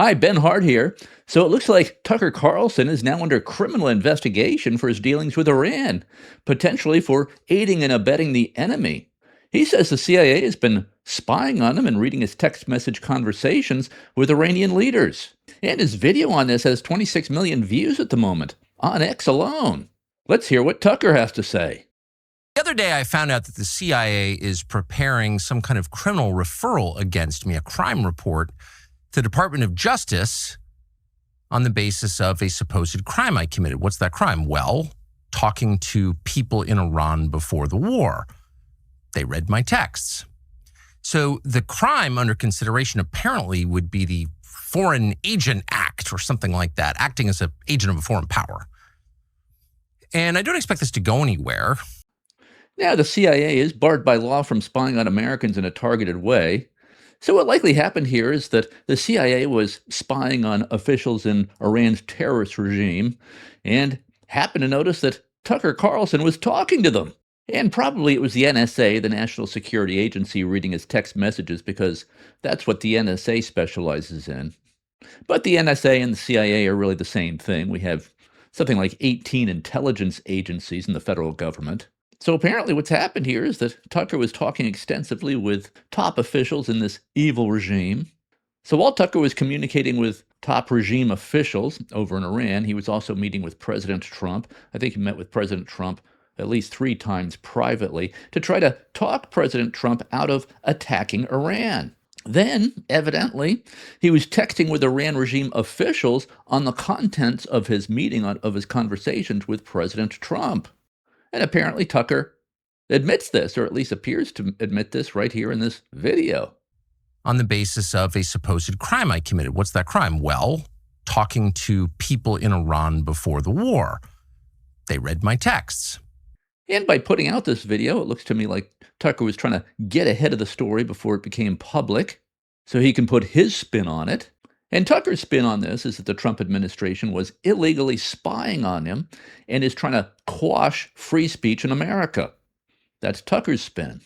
Hi, Ben Hart here. So it looks like Tucker Carlson is now under criminal investigation for his dealings with Iran, potentially for aiding and abetting the enemy. He says the CIA has been spying on him and reading his text message conversations with Iranian leaders. And his video on this has 26 million views at the moment, on X alone. Let's hear what Tucker has to say. The other day, I found out that the CIA is preparing some kind of criminal referral against me, a crime report, to the Department of Justice on the basis of a supposed crime I committed. What's that crime? Well, talking to people in Iran before the war. They read my texts. So the crime under consideration apparently would be the Foreign Agent Act or something like that, acting as an agent of a foreign power. And I don't expect this to go anywhere. Now, the CIA is barred by law from spying on Americans in a targeted way. So what likely happened here is that the CIA was spying on officials in Iran's terrorist regime and happened to notice that Tucker Carlson was talking to them. And probably it was the NSA, the National Security Agency, reading his text messages because that's what the NSA specializes in. But the NSA and the CIA are really the same thing. We have something like 18 intelligence agencies in the federal government. So apparently what's happened here is that Tucker was talking extensively with top officials in this evil regime. So while Tucker was communicating with top regime officials over in Iran, he was also meeting with President Trump. I think he met with President Trump at least 3 times privately to try to talk President Trump out of attacking Iran. Then, evidently, he was texting with Iran regime officials on the contents of his meeting, of his conversations with President Trump. And apparently Tucker admits this, or at least appears to admit this right here in this video. On the basis of a supposed crime I committed. What's that crime? Well, talking to people in Iran before the war. They read my texts. And by putting out this video, it looks to me like Tucker was trying to get ahead of the story before it became public so he can put his spin on it. And Tucker's spin on this is that the Trump administration was illegally spying on him and is trying to quash free speech in America. That's Tucker's spin.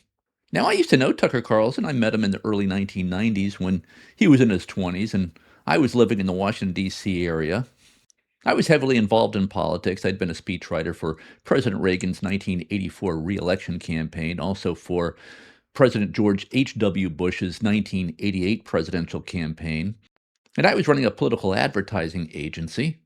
Now, I used to know Tucker Carlson. I met him in the early 1990s when he was in his 20s, and I was living in the Washington, D.C. area. I was heavily involved in politics. I'd been a speechwriter for President Reagan's 1984 re-election campaign, also for President George H.W. Bush's 1988 presidential campaign. And I was running a political advertising agency.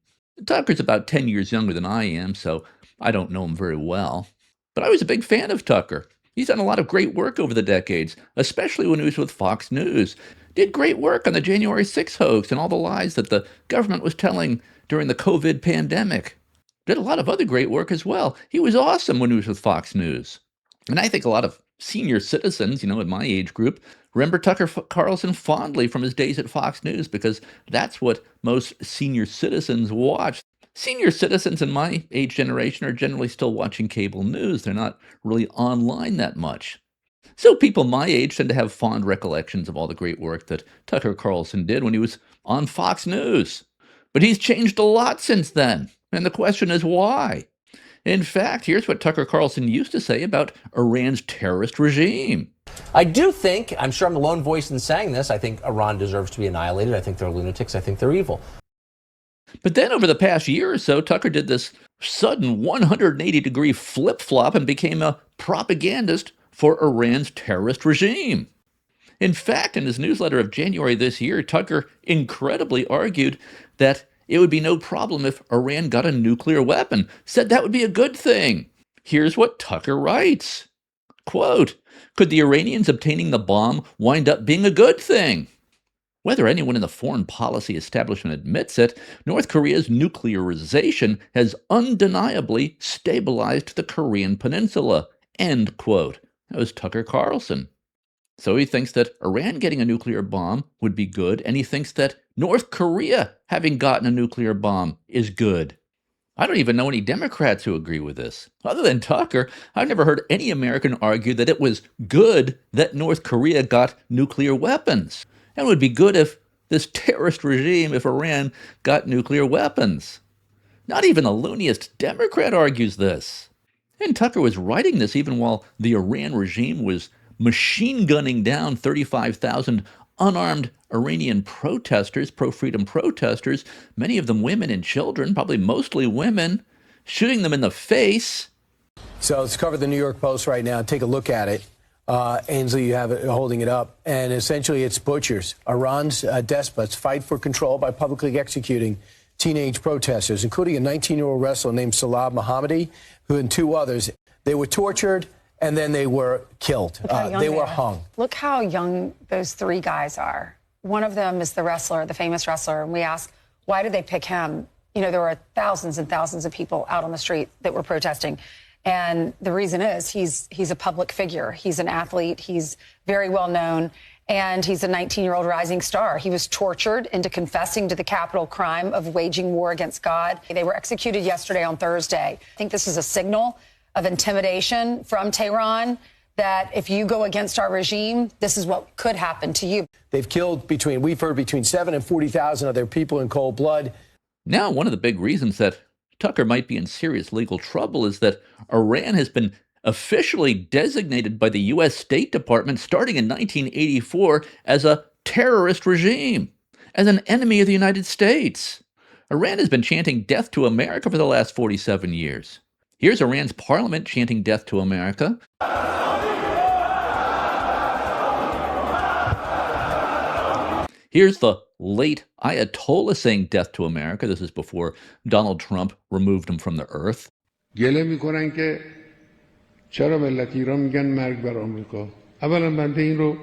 Tucker's about 10 years younger than I am, so I don't know him very well. But I was a big fan of Tucker. He's done a lot of great work over the decades, especially when he was with Fox News. Did great work on the January 6th hoax and all the lies that the government was telling during the COVID pandemic. Did a lot of other great work as well. He was awesome when he was with Fox News. And I think a lot of senior citizens, in my age group, remember Tucker Carlson fondly from his days at Fox News because that's what most senior citizens watch. Senior citizens in my age generation are generally still watching cable news. They're not really online that much. So people my age tend to have fond recollections of all the great work that Tucker Carlson did when he was on Fox News. But he's changed a lot since then. And the question is why? In fact, here's what Tucker Carlson used to say about Iran's terrorist regime. I do think, I'm sure I'm the lone voice in saying this, I think Iran deserves to be annihilated. I think they're lunatics. I think they're evil. But then over the past year or so, Tucker did this sudden 180-degree flip-flop and became a propagandist for Iran's terrorist regime. In fact, in his newsletter of January this year, Tucker incredibly argued that it would be no problem if Iran got a nuclear weapon, said that would be a good thing. Here's what Tucker writes. Quote, could the Iranians obtaining the bomb wind up being a good thing? Whether anyone in the foreign policy establishment admits it, North Korea's nuclearization has undeniably stabilized the Korean peninsula. End quote. That was Tucker Carlson. So he thinks that Iran getting a nuclear bomb would be good, and he thinks that North Korea having gotten a nuclear bomb is good. I don't even know any Democrats who agree with this. Other than Tucker, I've never heard any American argue that it was good that North Korea got nuclear weapons. And it would be good if this terrorist regime, if Iran got nuclear weapons. Not even a looniest Democrat argues this. And Tucker was writing this even while the Iran regime was machine gunning down 35,000 unarmed Iranian protesters, pro-freedom protesters, many of them women and children, probably mostly women, shooting them in the face. So let's cover the New York Post right now. Take a look at it. Ainsley, you have it holding it up. And essentially, it's butchers. Iran's despots fight for control by publicly executing teenage protesters, including a 19-year-old wrestler named Salah Mohammadi, who and two others. They were tortured, and then they were killed. They were hung. Look how young those three guys are. One of them is the wrestler, the famous wrestler. And we ask, why did they pick him? You know, there were thousands and thousands of people out on the street that were protesting. And the reason is he's a public figure. He's an athlete. He's very well known. And he's a 19-year-old rising star. He was tortured into confessing to the capital crime of waging war against God. They were executed yesterday on Thursday. I think this is a signal of intimidation from Tehran that if you go against our regime, this is what could happen to you. They've killed we've heard between 7 and 40,000 of their people in cold blood. Now, one of the big reasons that Tucker might be in serious legal trouble is that Iran has been officially designated by the U.S. State Department starting in 1984 as a terrorist regime, as an enemy of the United States. Iran has been chanting death to America for the last 47 years. Here's Iran's parliament chanting death to America. Here's the late Ayatollah saying death to America. This is before Donald Trump removed him from the earth. گله میکنن که چرا ملت ایران میگن مرگ بر آمریکا. اولا بنده این رو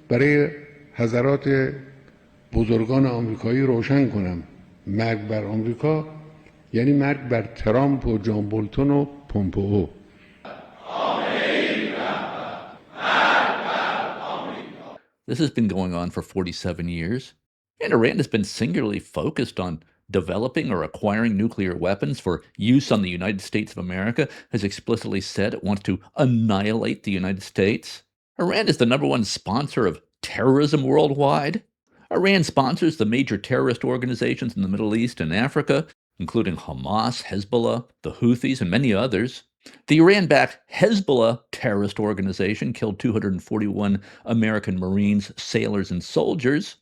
برای حضرات بزرگان آمریکایی روشن کنم. مرگ بر آمریکا یعنی مرگ بر ترامپ و جان بولتون و پومپئو. This has been going on for 47 years, and Iran has been singularly focused on developing or acquiring nuclear weapons for use on the United States of America, has explicitly said it wants to annihilate the United States. Iran is the number one sponsor of terrorism worldwide. Iran sponsors the major terrorist organizations in the Middle East and Africa, including Hamas, Hezbollah, the Houthis, and many others. The Iran-backed Hezbollah terrorist organization killed 241 American Marines, sailors, and soldiers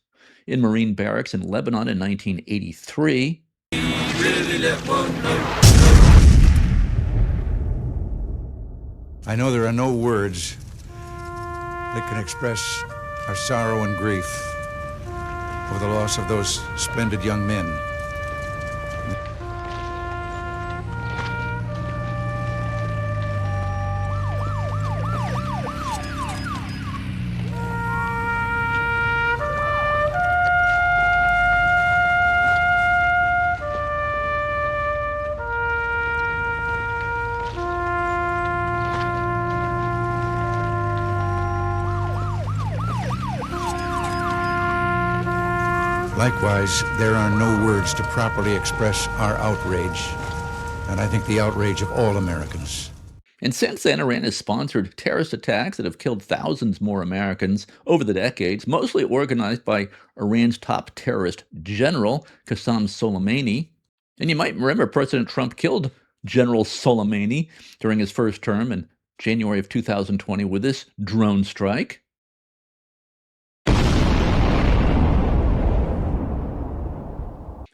in Marine barracks in Lebanon in 1983. I know there are no words that can express our sorrow and grief over the loss of those splendid young men. Likewise, there are no words to properly express our outrage, and I think the outrage of all Americans. And since then, Iran has sponsored terrorist attacks that have killed thousands more Americans over the decades, mostly organized by Iran's top terrorist general, Qasem Soleimani. And you might remember President Trump killed General Soleimani during his first term in January of 2020 with this drone strike.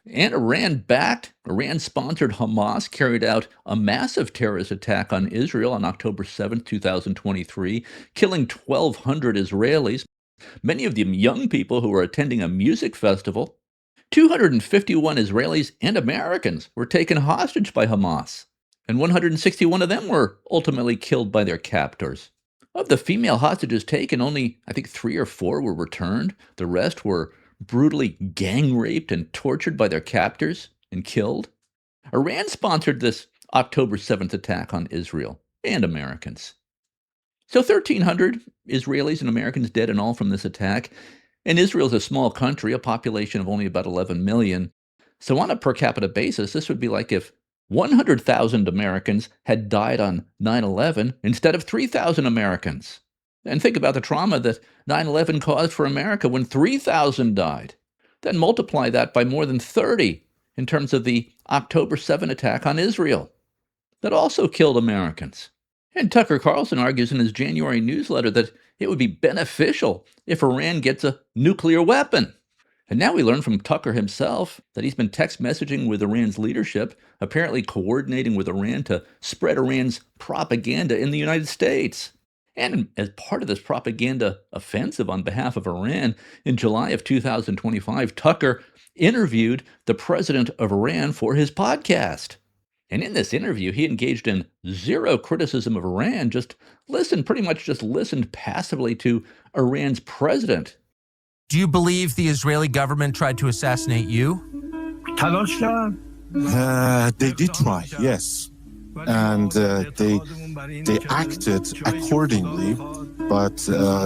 And Iran-sponsored Hamas carried out a massive terrorist attack on Israel on October 7, 2023, killing 1,200 Israelis, many of them young people who were attending a music festival. 251 Israelis and Americans were taken hostage by Hamas, and 161 of them were ultimately killed by their captors. Of the female hostages taken, only, I think, 3 or 4 were returned. The rest were brutally gang raped and tortured by their captors and killed. Iran sponsored this October 7th attack on Israel and Americans. So 1,300 Israelis and Americans dead in all from this attack. And Israel's a small country, a population of only about 11 million. So on a per capita basis, this would be like if 100,000 Americans had died on 9/11 instead of 3,000 Americans. And think about the trauma that 9/11 caused for America when 3,000 died. Then multiply that by more than 30 in terms of the October 7 attack on Israel that also killed Americans. And Tucker Carlson argues in his January newsletter that it would be beneficial if Iran gets a nuclear weapon. And now we learn from Tucker himself that he's been text messaging with Iran's leadership, apparently coordinating with Iran to spread Iran's propaganda in the United States. And as part of this propaganda offensive on behalf of Iran, in July of 2025, Tucker interviewed the president of Iran for his podcast. And in this interview, he engaged in zero criticism of Iran, pretty much just listened passively to Iran's president. Do you believe the Israeli government tried to assassinate you? They did try, yes. And they acted accordingly, but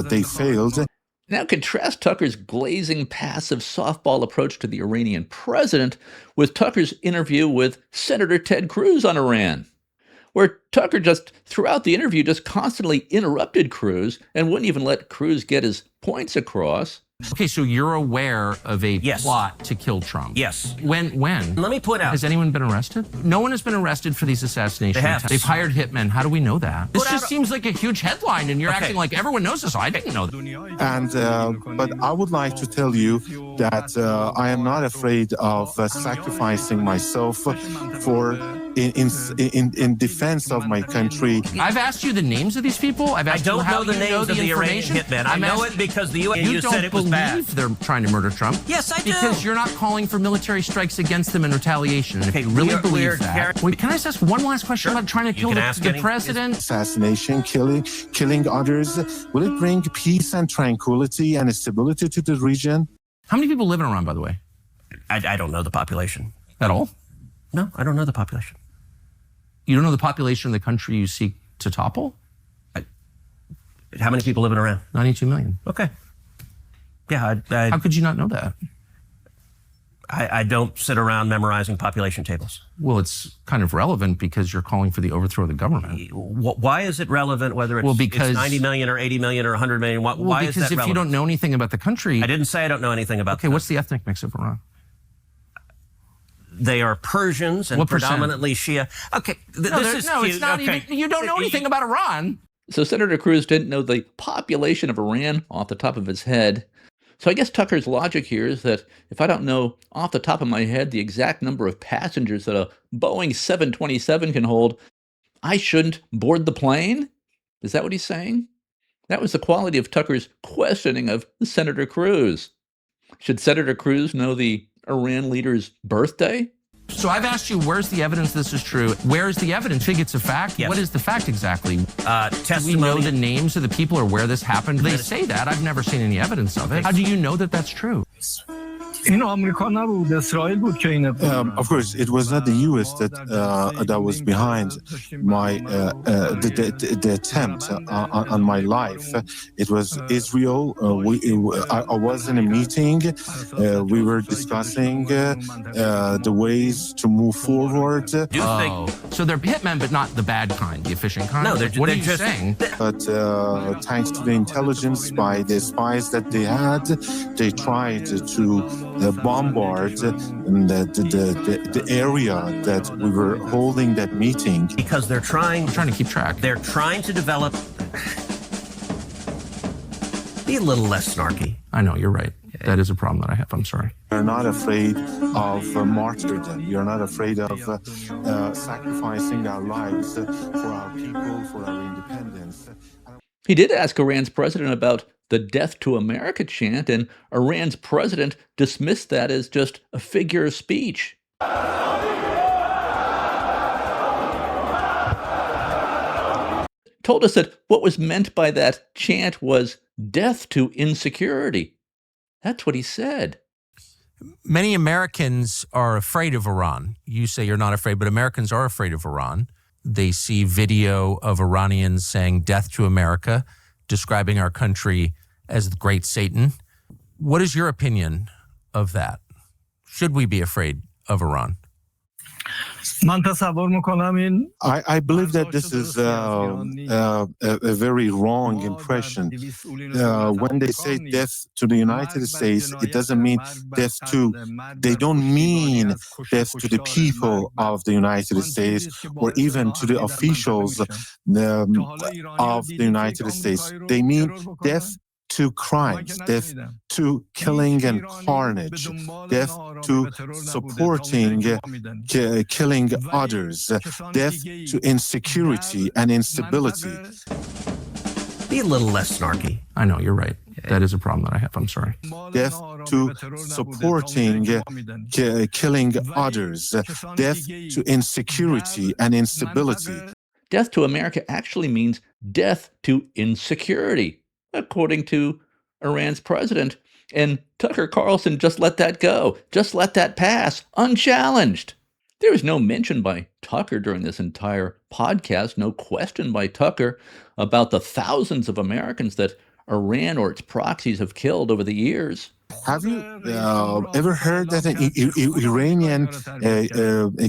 they failed. Now contrast Tucker's glazing, passive softball approach to the Iranian president with Tucker's interview with Senator Ted Cruz on Iran, where Tucker throughout the interview, constantly interrupted Cruz and wouldn't even let Cruz get his points across. Okay, so you're aware of a plot to kill Trump? Yes. When? Let me point out. Has anyone been arrested? No one has been arrested for these assassination attempts. They've hired hitmen. How do we know that? This just seems like a huge headline, and you're acting like everyone knows this. I didn't know that. And but I would like to tell you that I am not afraid of sacrificing myself for in defense of my country. I've asked you the names of these people. I don't know the names of the Iranian hitmen. I know it because the UN said it was bad. They're trying to murder Trump. Yes, I do. Because you're not calling for military strikes against them in retaliation. And if you really believe that, wait, can I just ask one last question about trying to kill the president? Assassination, killing others. Will it bring peace and tranquility and stability to the region? How many people live in Iran, by the way? I don't know the population. At all? No, I don't know the population. You don't know the population of the country you seek to topple? How many people live in Iran? 92 million. Okay. Yeah. How could you not know that? I don't sit around memorizing population tables. Well, it's kind of relevant because you're calling for the overthrow of the government. Why is it relevant whether it's 90 million or 80 million or 100 million? Why is that relevant? Because if you don't know anything about the country... I didn't say I don't know anything about what's the ethnic mix of Iran? They are Persians and predominantly Shia. Okay, it's not even... You don't know anything about Iran. So Senator Cruz didn't know the population of Iran off the top of his head. So I guess Tucker's logic here is that if I don't know off the top of my head the exact number of passengers that a Boeing 727 can hold, I shouldn't board the plane? Is that what he's saying? That was the quality of Tucker's questioning of Senator Cruz. Should Senator Cruz know the Iran leader's birthday? So I've asked you, where's the evidence this is true? Where's the evidence? Think it's a fact? Yes. What is the fact exactly? Testimony. Do we know the names of the people or where this happened? They say that. I've never seen any evidence of it. How do you know that that's true? Of course, it was not the U.S. that was behind my the attempt on my life. It was Israel. I was in a meeting. We were discussing the ways to move forward. So they're hitmen, but not the bad kind, the efficient kind? No, what are you saying? But thanks to the intelligence by the spies that they had, they tried to bombard the area that we were holding that meeting. Because they're trying to keep track. They're trying to develop... Be a little less snarky. I know, you're right. That is a problem that I have. I'm sorry. We're not afraid of martyrdom. We are not afraid of sacrificing our lives for our people, for our independence. He did ask Iran's president about the Death to America chant, and Iran's president dismissed that as just a figure of speech. Told us that what was meant by that chant was death to insecurity. That's what he said. Many Americans are afraid of Iran. You say you're not afraid, but Americans are afraid of Iran. They see video of Iranians saying death to America, describing our country as the great Satan. What is your opinion of that? Should we be afraid of Iran? I believe that this is a very wrong impression. When they say death to the United States, it doesn't mean death to, they don't mean death to the people of the United States or even to the officials of the United States. They mean death to crimes, death to killing and carnage, death to supporting killing others, death to insecurity and instability. Be a little less snarky. I know, you're right. That is a problem that I have. I'm sorry. Death to supporting killing others, death to insecurity and instability. Death to America actually means death to insecurity, according to Iran's president. And Tucker Carlson just let that go, just let that pass, unchallenged. There was no mention by Tucker during this entire podcast, no question by Tucker about the thousands of Americans that Iran or its proxies have killed over the years. Have you ever heard that an Iranian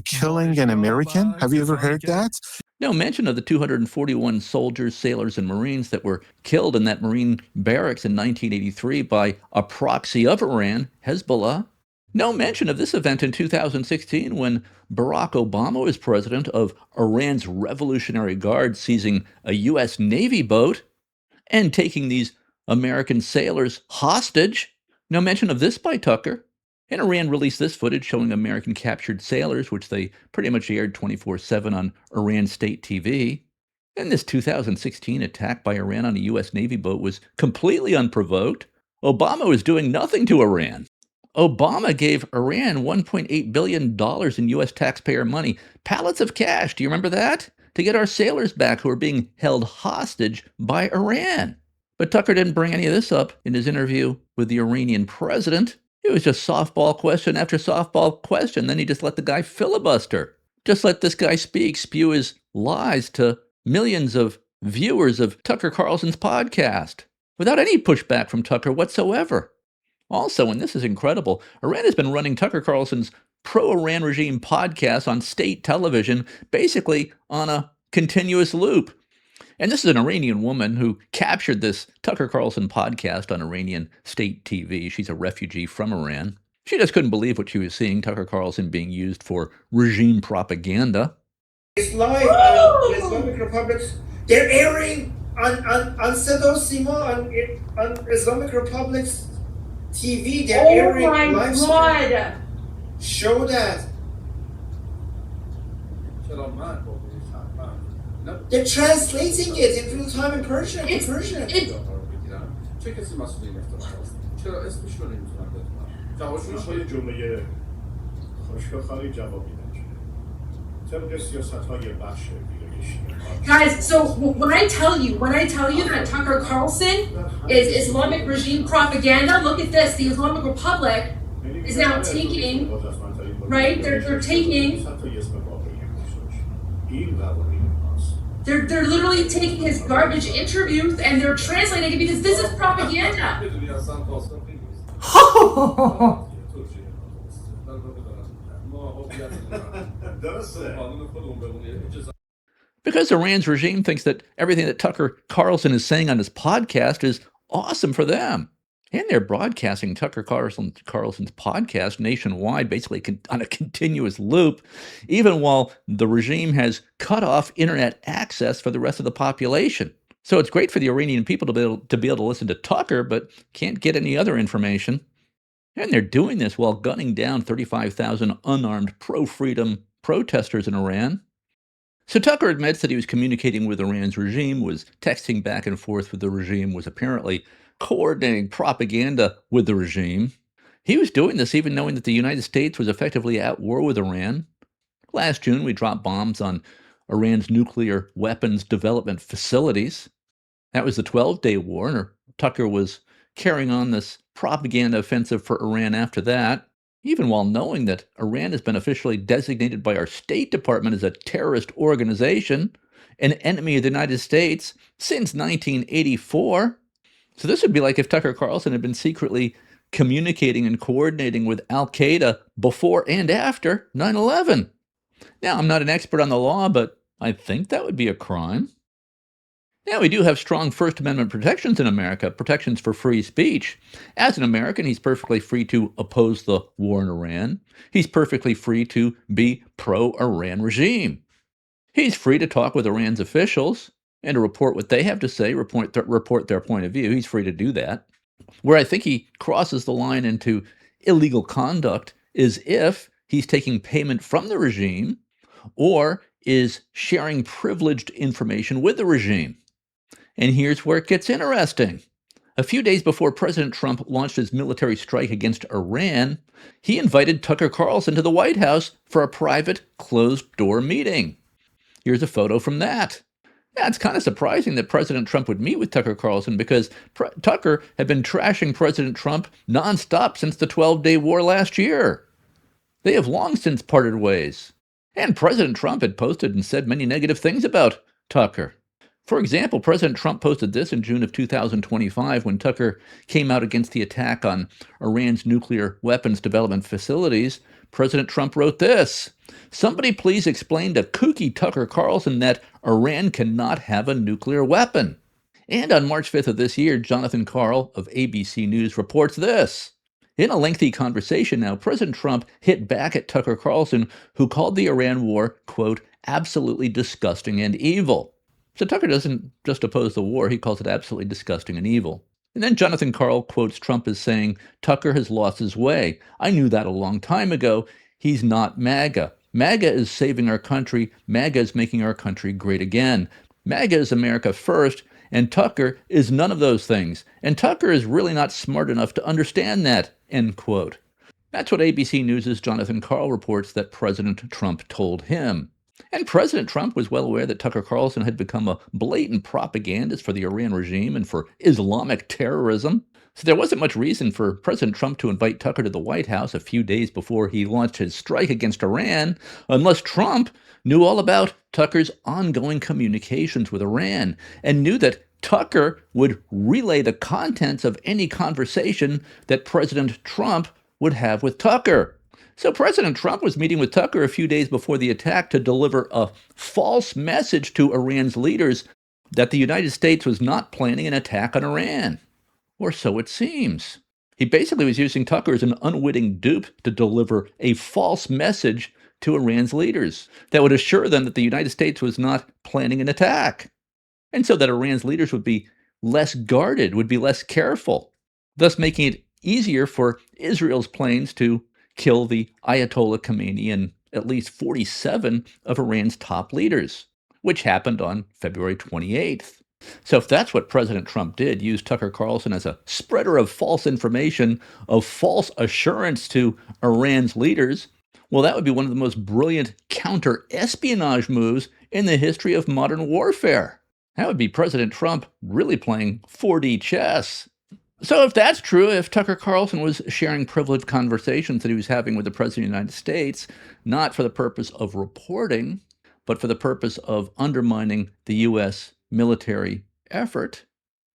killing an American? Have you ever heard that? No mention of the 241 soldiers, sailors, and Marines that were killed in that Marine barracks in 1983 by a proxy of Iran, Hezbollah. No mention of this event in 2016 when Barack Obama was president, of Iran's Revolutionary Guard seizing a U.S. Navy boat and taking these American sailors hostage. No mention of this by Tucker. And Iran released this footage showing American captured sailors, which they pretty much aired 24/7 on Iran state TV. And this 2016 attack by Iran on a U.S. Navy boat was completely unprovoked. Obama was doing nothing to Iran. Obama gave Iran $1.8 billion in U.S. taxpayer money, pallets of cash, do you remember that? To get our sailors back who are being held hostage by Iran. But Tucker didn't bring any of this up in his interview with the Iranian president. It was just softball question after softball question. Then he just let the guy filibuster. Just let this guy spew his lies to millions of viewers of Tucker Carlson's podcast without any pushback from Tucker whatsoever. Also, and this is incredible, Iran has been running Tucker Carlson's pro-Iran regime podcast on state television, basically on a continuous loop. And this is an Iranian woman who captured this Tucker Carlson podcast on Iranian state TV. She's a refugee from Iran. She just couldn't believe what she was seeing, Tucker Carlson being used for regime propaganda. It's live on Islamic Republics. They're airing on Sedo Sima, on Islamic Republic's TV. They're airing live stream. Show that. They're translating it in real time in Persian. Guys, so when I tell you that Tucker Carlson is Islamic regime propaganda, look at this. The Islamic Republic is now taking, right? They're taking. They're literally taking his garbage interviews and they're translating it because this is propaganda. Because Iran's regime thinks that everything that Tucker Carlson is saying on his podcast is awesome for them. And they're broadcasting Tucker Carlson's podcast nationwide, basically on a continuous loop, even while the regime has cut off internet access for the rest of the population. So it's great for the Iranian people to be able to listen to Tucker, but can't get any other information. And they're doing this while gunning down 35,000 unarmed pro-freedom protesters in Iran. So Tucker admits that he was communicating with Iran's regime, was texting back and forth with the regime, was apparently coordinating propaganda with the regime. He was doing this even knowing that the United States was effectively at war with Iran. Last June, we dropped bombs on Iran's nuclear weapons development facilities. That was the 12-day war, and Tucker was carrying on this propaganda offensive for Iran after that, even while knowing that Iran has been officially designated by our State Department as a terrorist organization, an enemy of the United States since 1984. So this would be like if Tucker Carlson had been secretly communicating and coordinating with Al-Qaeda before and after 9/11. Now, I'm not an expert on the law, but I think that would be a crime. Now, we do have strong First Amendment protections in America, protections for free speech. As an American, he's perfectly free to oppose the war in Iran. He's perfectly free to be pro-Iran regime. He's free to talk with Iran's officials and to report what they have to say, report their point of view. He's free to do that. Where I think he crosses the line into illegal conduct is if he's taking payment from the regime or is sharing privileged information with the regime. And here's where it gets interesting. A few days before President Trump launched his military strike against Iran, he invited Tucker Carlson to the White House for a private, closed-door meeting. Here's a photo from that. Yeah, it's kind of surprising that President Trump would meet with Tucker Carlson because Tucker had been trashing President Trump nonstop since the 12-day war last year. They have long since parted ways. And President Trump had posted and said many negative things about Tucker. For example, President Trump posted this in June of 2025 when Tucker came out against the attack on Iran's nuclear weapons development facilities. President Trump wrote this: "Somebody please explain to kooky Tucker Carlson that Iran cannot have a nuclear weapon." And on March 5th of this year, Jonathan Karl of ABC News reports this. In a lengthy conversation now, President Trump hit back at Tucker Carlson, who called the Iran war, quote, absolutely disgusting and evil. So Tucker doesn't just oppose the war, he calls it absolutely disgusting and evil. And then Jonathan Karl quotes Trump as saying, Tucker has lost his way. I knew that a long time ago. He's not MAGA. MAGA is saving our country. MAGA is making our country great again. MAGA is America first, and Tucker is none of those things. And Tucker is really not smart enough to understand that, end quote. That's what ABC News' Jonathan Karl reports that President Trump told him. And President Trump was well aware that Tucker Carlson had become a blatant propagandist for the Iran regime and for Islamic terrorism. So there wasn't much reason for President Trump to invite Tucker to the White House a few days before he launched his strike against Iran, unless Trump knew all about Tucker's ongoing communications with Iran and knew that Tucker would relay the contents of any conversation that President Trump would have with Tucker. So President Trump was meeting with Tucker a few days before the attack to deliver a false message to Iran's leaders that the United States was not planning an attack on Iran. Or so it seems. He basically was using Tucker as an unwitting dupe to deliver a false message to Iran's leaders that would assure them that the United States was not planning an attack. And so that Iran's leaders would be less guarded, would be less careful, thus making it easier for Israel's planes to kill the Ayatollah Khomeini and at least 47 of Iran's top leaders, which happened on February 28th. So if that's what President Trump did, use Tucker Carlson as a spreader of false information, of false assurance to Iran's leaders, well, that would be one of the most brilliant counter-espionage moves in the history of modern warfare. That would be President Trump really playing 4D chess. So if that's true, if Tucker Carlson was sharing privileged conversations that he was having with the President of the United States, not for the purpose of reporting, but for the purpose of undermining the U.S. military effort,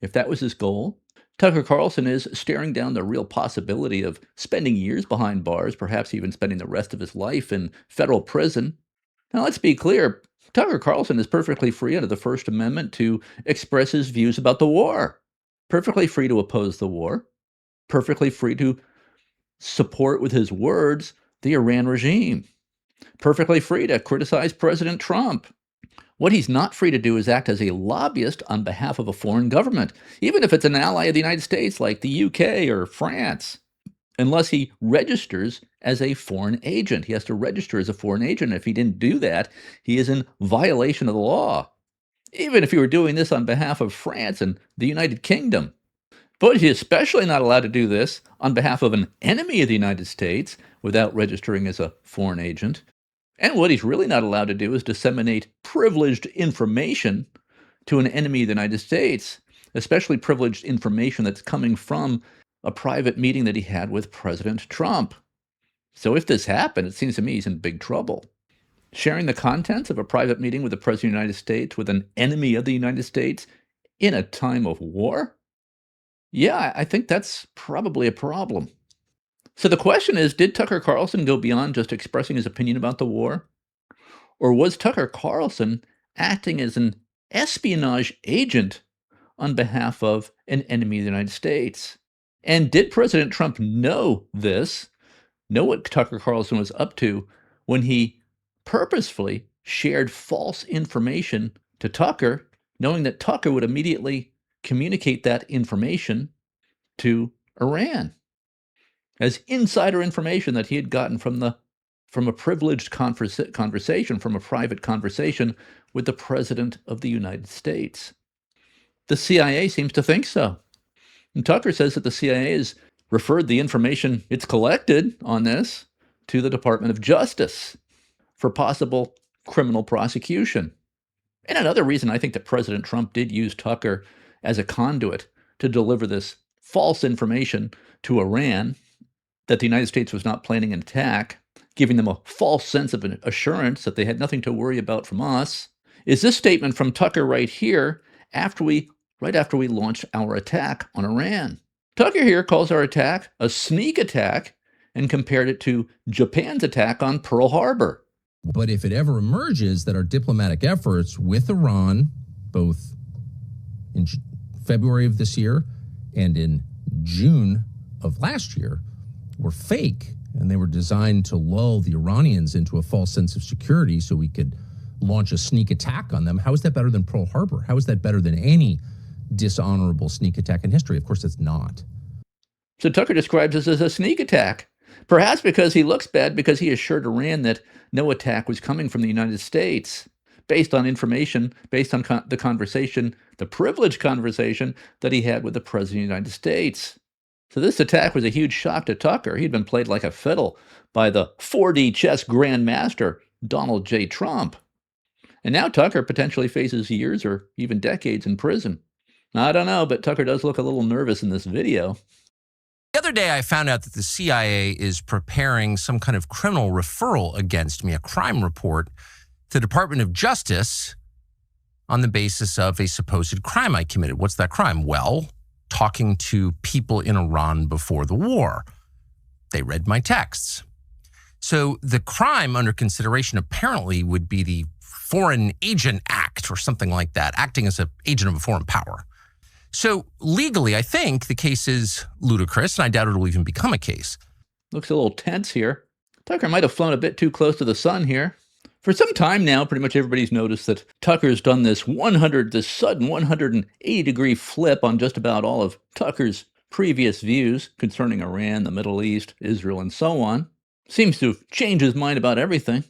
if that was his goal, Tucker Carlson is staring down the real possibility of spending years behind bars, perhaps even spending the rest of his life in federal prison. Now, let's be clear. Tucker Carlson is perfectly free under the First Amendment to express his views about the war. Perfectly free to oppose the war, perfectly free to support with his words the Iran regime, perfectly free to criticize President Trump. What he's not free to do is act as a lobbyist on behalf of a foreign government, even if it's an ally of the United States like the UK or France, unless he registers as a foreign agent. He has to register as a foreign agent. If he didn't do that, he is in violation of the law. Even if he were doing this on behalf of France and the United Kingdom. But he's especially not allowed to do this on behalf of an enemy of the United States without registering as a foreign agent. And what he's really not allowed to do is disseminate privileged information to an enemy of the United States, especially privileged information that's coming from a private meeting that he had with President Trump. So if this happened, it seems to me he's in big trouble. Sharing the contents of a private meeting with the President of the United States with an enemy of the United States in a time of war? Yeah, I think that's probably a problem. So the question is, did Tucker Carlson go beyond just expressing his opinion about the war? Or was Tucker Carlson acting as an espionage agent on behalf of an enemy of the United States? And did President Trump know this, know what Tucker Carlson was up to when he purposefully shared false information to Tucker, knowing that Tucker would immediately communicate that information to Iran as insider information that he had gotten from a privileged conversation, from a private conversation with the President of the United States? The CIA seems to think so. And Tucker says that the CIA has referred the information it's collected on this to the Department of Justice for possible criminal prosecution. And another reason I think that President Trump did use Tucker as a conduit to deliver this false information to Iran, that the United States was not planning an attack, giving them a false sense of an assurance that they had nothing to worry about from us, is this statement from Tucker right here right after we launched our attack on Iran. Tucker here calls our attack a sneak attack and compared it to Japan's attack on Pearl Harbor. But if it ever emerges that our diplomatic efforts with Iran, both in February of this year and in June of last year, were fake, and they were designed to lull the Iranians into a false sense of security so we could launch a sneak attack on them, how is that better than Pearl Harbor? How is that better than any dishonorable sneak attack in history? Of course, it's not. So Tucker describes this as a sneak attack, perhaps because he looks bad because he assured Iran that no attack was coming from the United States, based on information, based on the conversation, the privileged conversation that he had with the President of the United States. So this attack was a huge shock to Tucker. He'd been played like a fiddle by the 4D chess grandmaster, Donald J. Trump. And now Tucker potentially faces years or even decades in prison. I don't know, but Tucker does look a little nervous in this video. The other day, I found out that the CIA is preparing some kind of criminal referral against me, a crime report, to the Department of Justice on the basis of a supposed crime I committed. What's that crime? Well, talking to people in Iran before the war. They read my texts. So the crime under consideration apparently would be the Foreign Agent Act or something like that, acting as an agent of a foreign power. So legally, I think the case is ludicrous, and I doubt it will even become a case. Looks a little tense here. Tucker might have flown a bit too close to the sun here. For some time now, pretty much everybody's noticed that Tucker's done this sudden 180-degree flip on just about all of Tucker's previous views concerning Iran, the Middle East, Israel, and so on. Seems to have changed his mind about everything.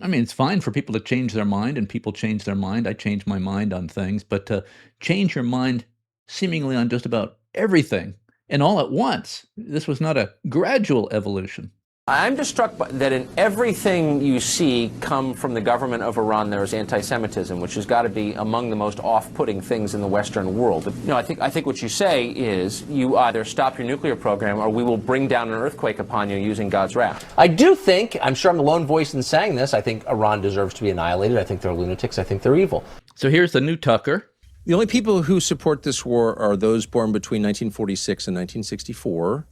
I mean, it's fine for people to change their mind, and people change their mind. I change my mind on things, but to change your mind seemingly on just about everything and all at once, this was not a gradual evolution. I'm just struck by that in everything you see come from the government of Iran, there is anti-Semitism, which has got to be among the most off-putting things in the Western world. I think what you say is you either stop your nuclear program or we will bring down an earthquake upon you using God's wrath. I do think, I'm sure I'm the lone voice in saying this, I think Iran deserves to be annihilated. I think they're lunatics. I think they're evil. So here's the new Tucker. The only people who support this war are those born between 1946 and 1964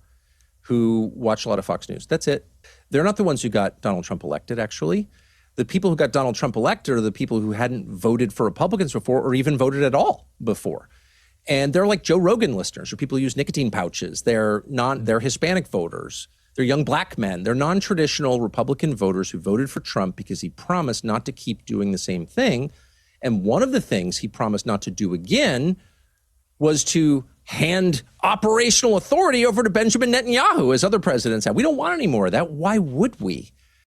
who watch a lot of Fox News. That's it. They're not the ones who got Donald Trump elected, actually. The people who got Donald Trump elected are the people who hadn't voted for Republicans before or even voted at all before. And they're like Joe Rogan listeners, or people who use nicotine pouches. They're Hispanic voters. They're young black men. They're non-traditional Republican voters who voted for Trump because he promised not to keep doing the same thing. And one of the things he promised not to do again was to hand operational authority over to Benjamin Netanyahu, as other presidents have. We don't want any more of that. Why would we?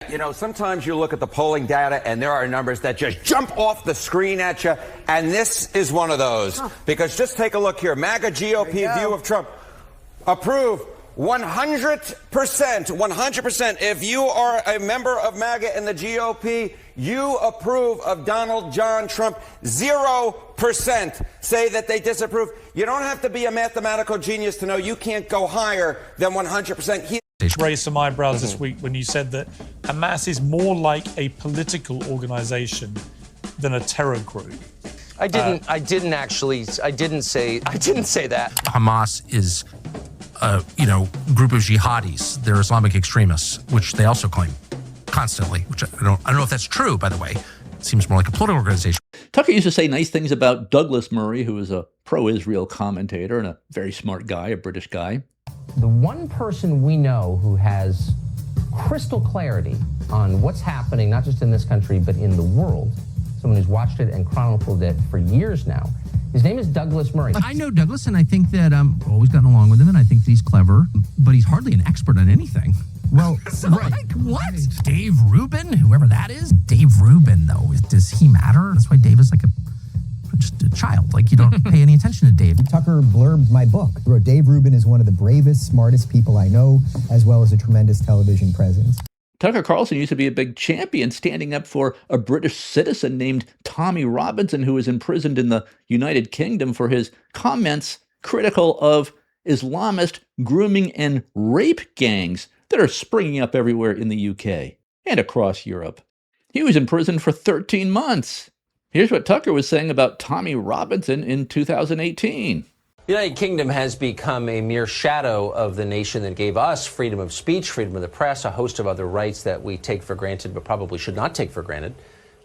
You know, sometimes you look at the polling data and there are numbers that just jump off the screen at you. And this is one of those. Because just take a look here. MAGA GOP view of Trump. Approve 100%. 100%. If you are a member of MAGA in the GOP, you approve of Donald John Trump. 0% say that they disapprove. You don't have to be a mathematical genius to know you can't go higher than 100%. Raised some eyebrows this week when you said that Hamas is more like a political organization than a terror group. I didn't say that. Hamas is a group of jihadis. They're Islamic extremists, which they also claim. constantly, which I don't know if that's true, by the way. It seems more like a political organization. Tucker used to say nice things about Douglas Murray, who is a pro-Israel commentator and a very smart guy, a British guy. The one person we know who has crystal clarity on what's happening, not just in this country, but in the world, someone who's watched it and chronicled it for years now, his name is Douglas Murray. I know Douglas, and I think that I've always gotten along with him, and I think he's clever, but he's hardly an expert on anything. Well, So, like, what? Dave Rubin, whoever that is? Dave Rubin, though, does he matter? That's why Dave is like just a child. Like, you don't pay any attention to Dave. Tucker blurbed my book. He wrote, Dave Rubin is one of the bravest, smartest people I know, as well as a tremendous television presence. Tucker Carlson used to be a big champion standing up for a British citizen named Tommy Robinson, who was imprisoned in the United Kingdom for his comments critical of Islamist grooming and rape gangs that are springing up everywhere in the UK and across Europe. He was imprisoned for 13 months. Here's what Tucker was saying about Tommy Robinson in 2018. The United Kingdom has become a mere shadow of the nation that gave us freedom of speech, freedom of the press, a host of other rights that we take for granted but probably should not take for granted.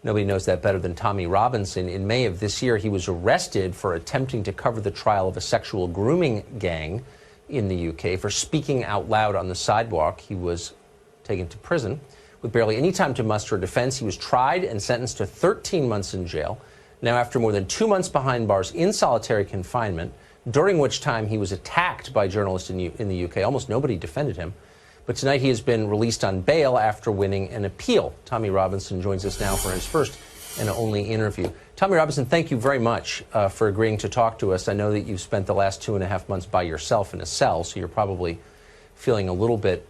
Nobody knows that better than Tommy Robinson. In May of this year, he was arrested for attempting to cover the trial of a sexual grooming gang in the UK. For speaking out loud on the sidewalk, he was taken to prison. With barely any time to muster a defense, he was tried and sentenced to 13 months in jail. Now, after more than 2 months behind bars in solitary confinement, during which time he was attacked by journalists in the UK. Almost nobody defended him. But tonight he has been released on bail after winning an appeal. Tommy Robinson joins us now for his first and only interview. Tommy Robinson, thank you very much for agreeing to talk to us. I know that you've spent the last 2.5 months by yourself in a cell, so you're probably feeling a little bit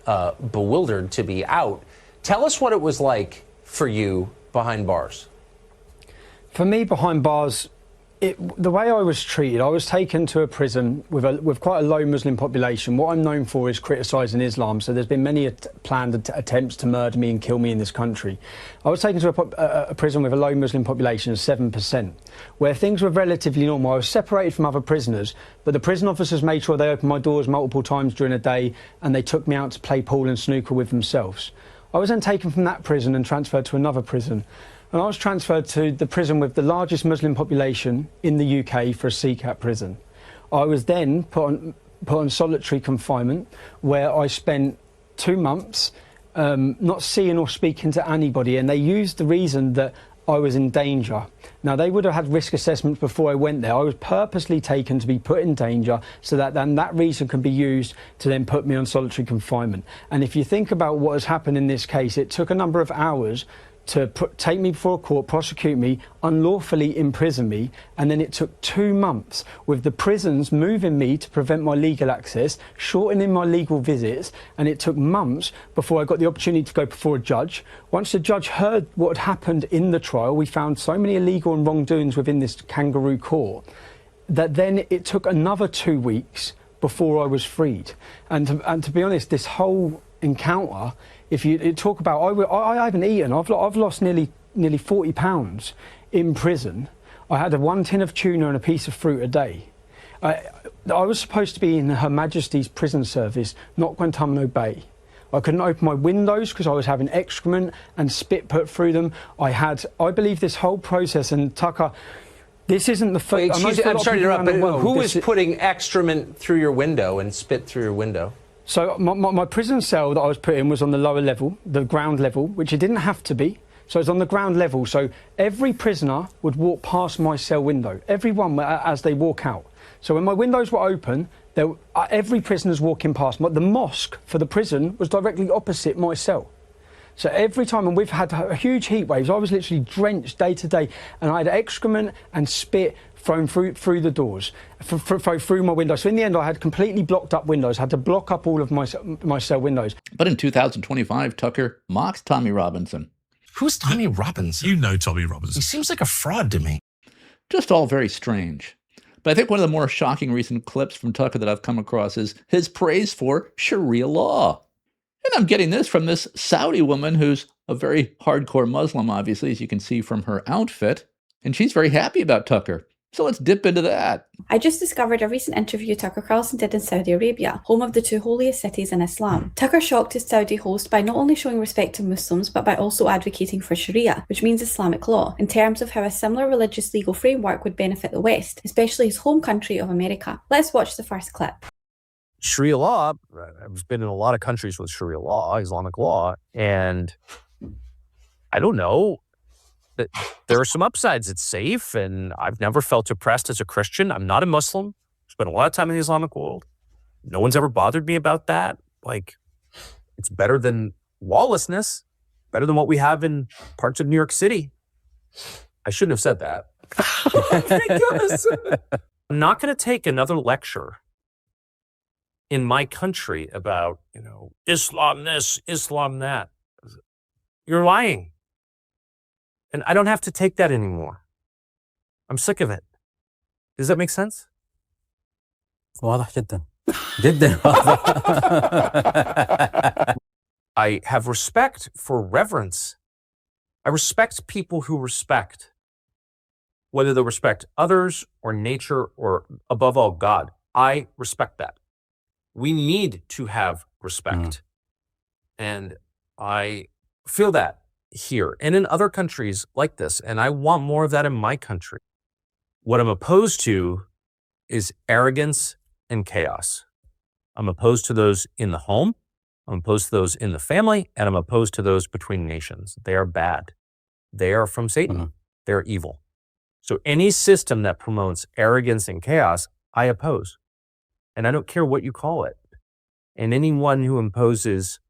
bewildered to be out. Tell us what it was like for you behind bars. For me, behind bars, the way I was treated, I was taken to a prison with quite a low Muslim population. What I'm known for is criticising Islam, so there's been many planned attempts to murder me and kill me in this country. I was taken to a prison with a low Muslim population of 7%, where things were relatively normal. I was separated from other prisoners, but the prison officers made sure they opened my doors multiple times during the day, and they took me out to play pool and snooker with themselves. I was then taken from that prison and transferred to another prison. And I was transferred to the prison with the largest Muslim population in the UK for a CCAT prison. I was then put on solitary confinement, where I spent 2 months not seeing or speaking to anybody, and they used the reason that I was in danger. Now, they would have had risk assessments before I went there. I was purposely taken to be put in danger so that then that reason can be used to then put me on solitary confinement. And if you think about what has happened in this case, it took a number of hours to take me before a court, prosecute me, unlawfully imprison me, and then it took 2 months with the prisons moving me to prevent my legal access, shortening my legal visits, and it took months before I got the opportunity to go before a judge. Once the judge heard what had happened in the trial, we found so many illegal and wrongdoings within this kangaroo court that then it took another 2 weeks before I was freed. And to be honest, this whole encounter, if you talk about, I haven't eaten. I've lost nearly 40 pounds in prison. I had 1 tin of tuna and a piece of fruit a day. I was supposed to be in Her Majesty's prison service, not Guantanamo Bay. I couldn't open my windows because I was having excrement and spit put through them. I believe this whole process, and Tucker, this isn't the first. Excuse me, I'm sorry to interrupt, but who was putting excrement through your window and spit through your window? So my prison cell that I was put in was on the lower level, the ground level, which it didn't have to be. So it's on the ground level. So every prisoner would walk past my cell window, everyone as they walk out. So when my windows were open, every prisoner's walking past. The mosque for the prison was directly opposite my cell. So every time, and we've had huge heat waves, I was literally drenched day to day, and I had excrement and spit thrown through the doors, through my windows. So in the end, I had completely blocked up windows, had to block up all of my cell windows. But in 2025, Tucker mocks Tommy Robinson. Who's Tommy Robinson? You know Tommy Robinson. He seems like a fraud to me. Just all very strange. But I think one of the more shocking recent clips from Tucker that I've come across is his praise for Sharia law. And I'm getting this from this Saudi woman who's a very hardcore Muslim, obviously, as you can see from her outfit. And she's very happy about Tucker. So let's dip into that. I just discovered a recent interview Tucker Carlson did in Saudi Arabia, home of the two holiest cities in Islam. Tucker shocked his Saudi host by not only showing respect to Muslims, but by also advocating for Sharia, which means Islamic law, in terms of how a similar religious legal framework would benefit the West, especially his home country of America. Let's watch the first clip. Sharia law, I've been in a lot of countries with Sharia law, Islamic law, and I don't know. There are some upsides. It's safe, and I've never felt oppressed as a Christian. I'm not a Muslim. Spent a lot of time in the Islamic world. No one's ever bothered me about that. Like, it's better than lawlessness, better than what we have in parts of New York City. I shouldn't have said that. I'm not going to take another lecture in my country about, Islam this, Islam that. You're lying. And I don't have to take that anymore. I'm sick of it. Does that make sense? واضح جدا جدا I have respect for reverence. I respect people who respect, whether they respect others or nature or above all God. I respect that. We need to have respect. And I feel that here and in other countries like this. And I want more of that in my country. What I'm opposed to is arrogance and chaos. I'm opposed to those in the home. I'm opposed to those in the family. And I'm opposed to those between nations. They are bad. They are from Satan. They're evil. So any system that promotes arrogance and chaos, I oppose. And I don't care what you call it. And anyone who imposes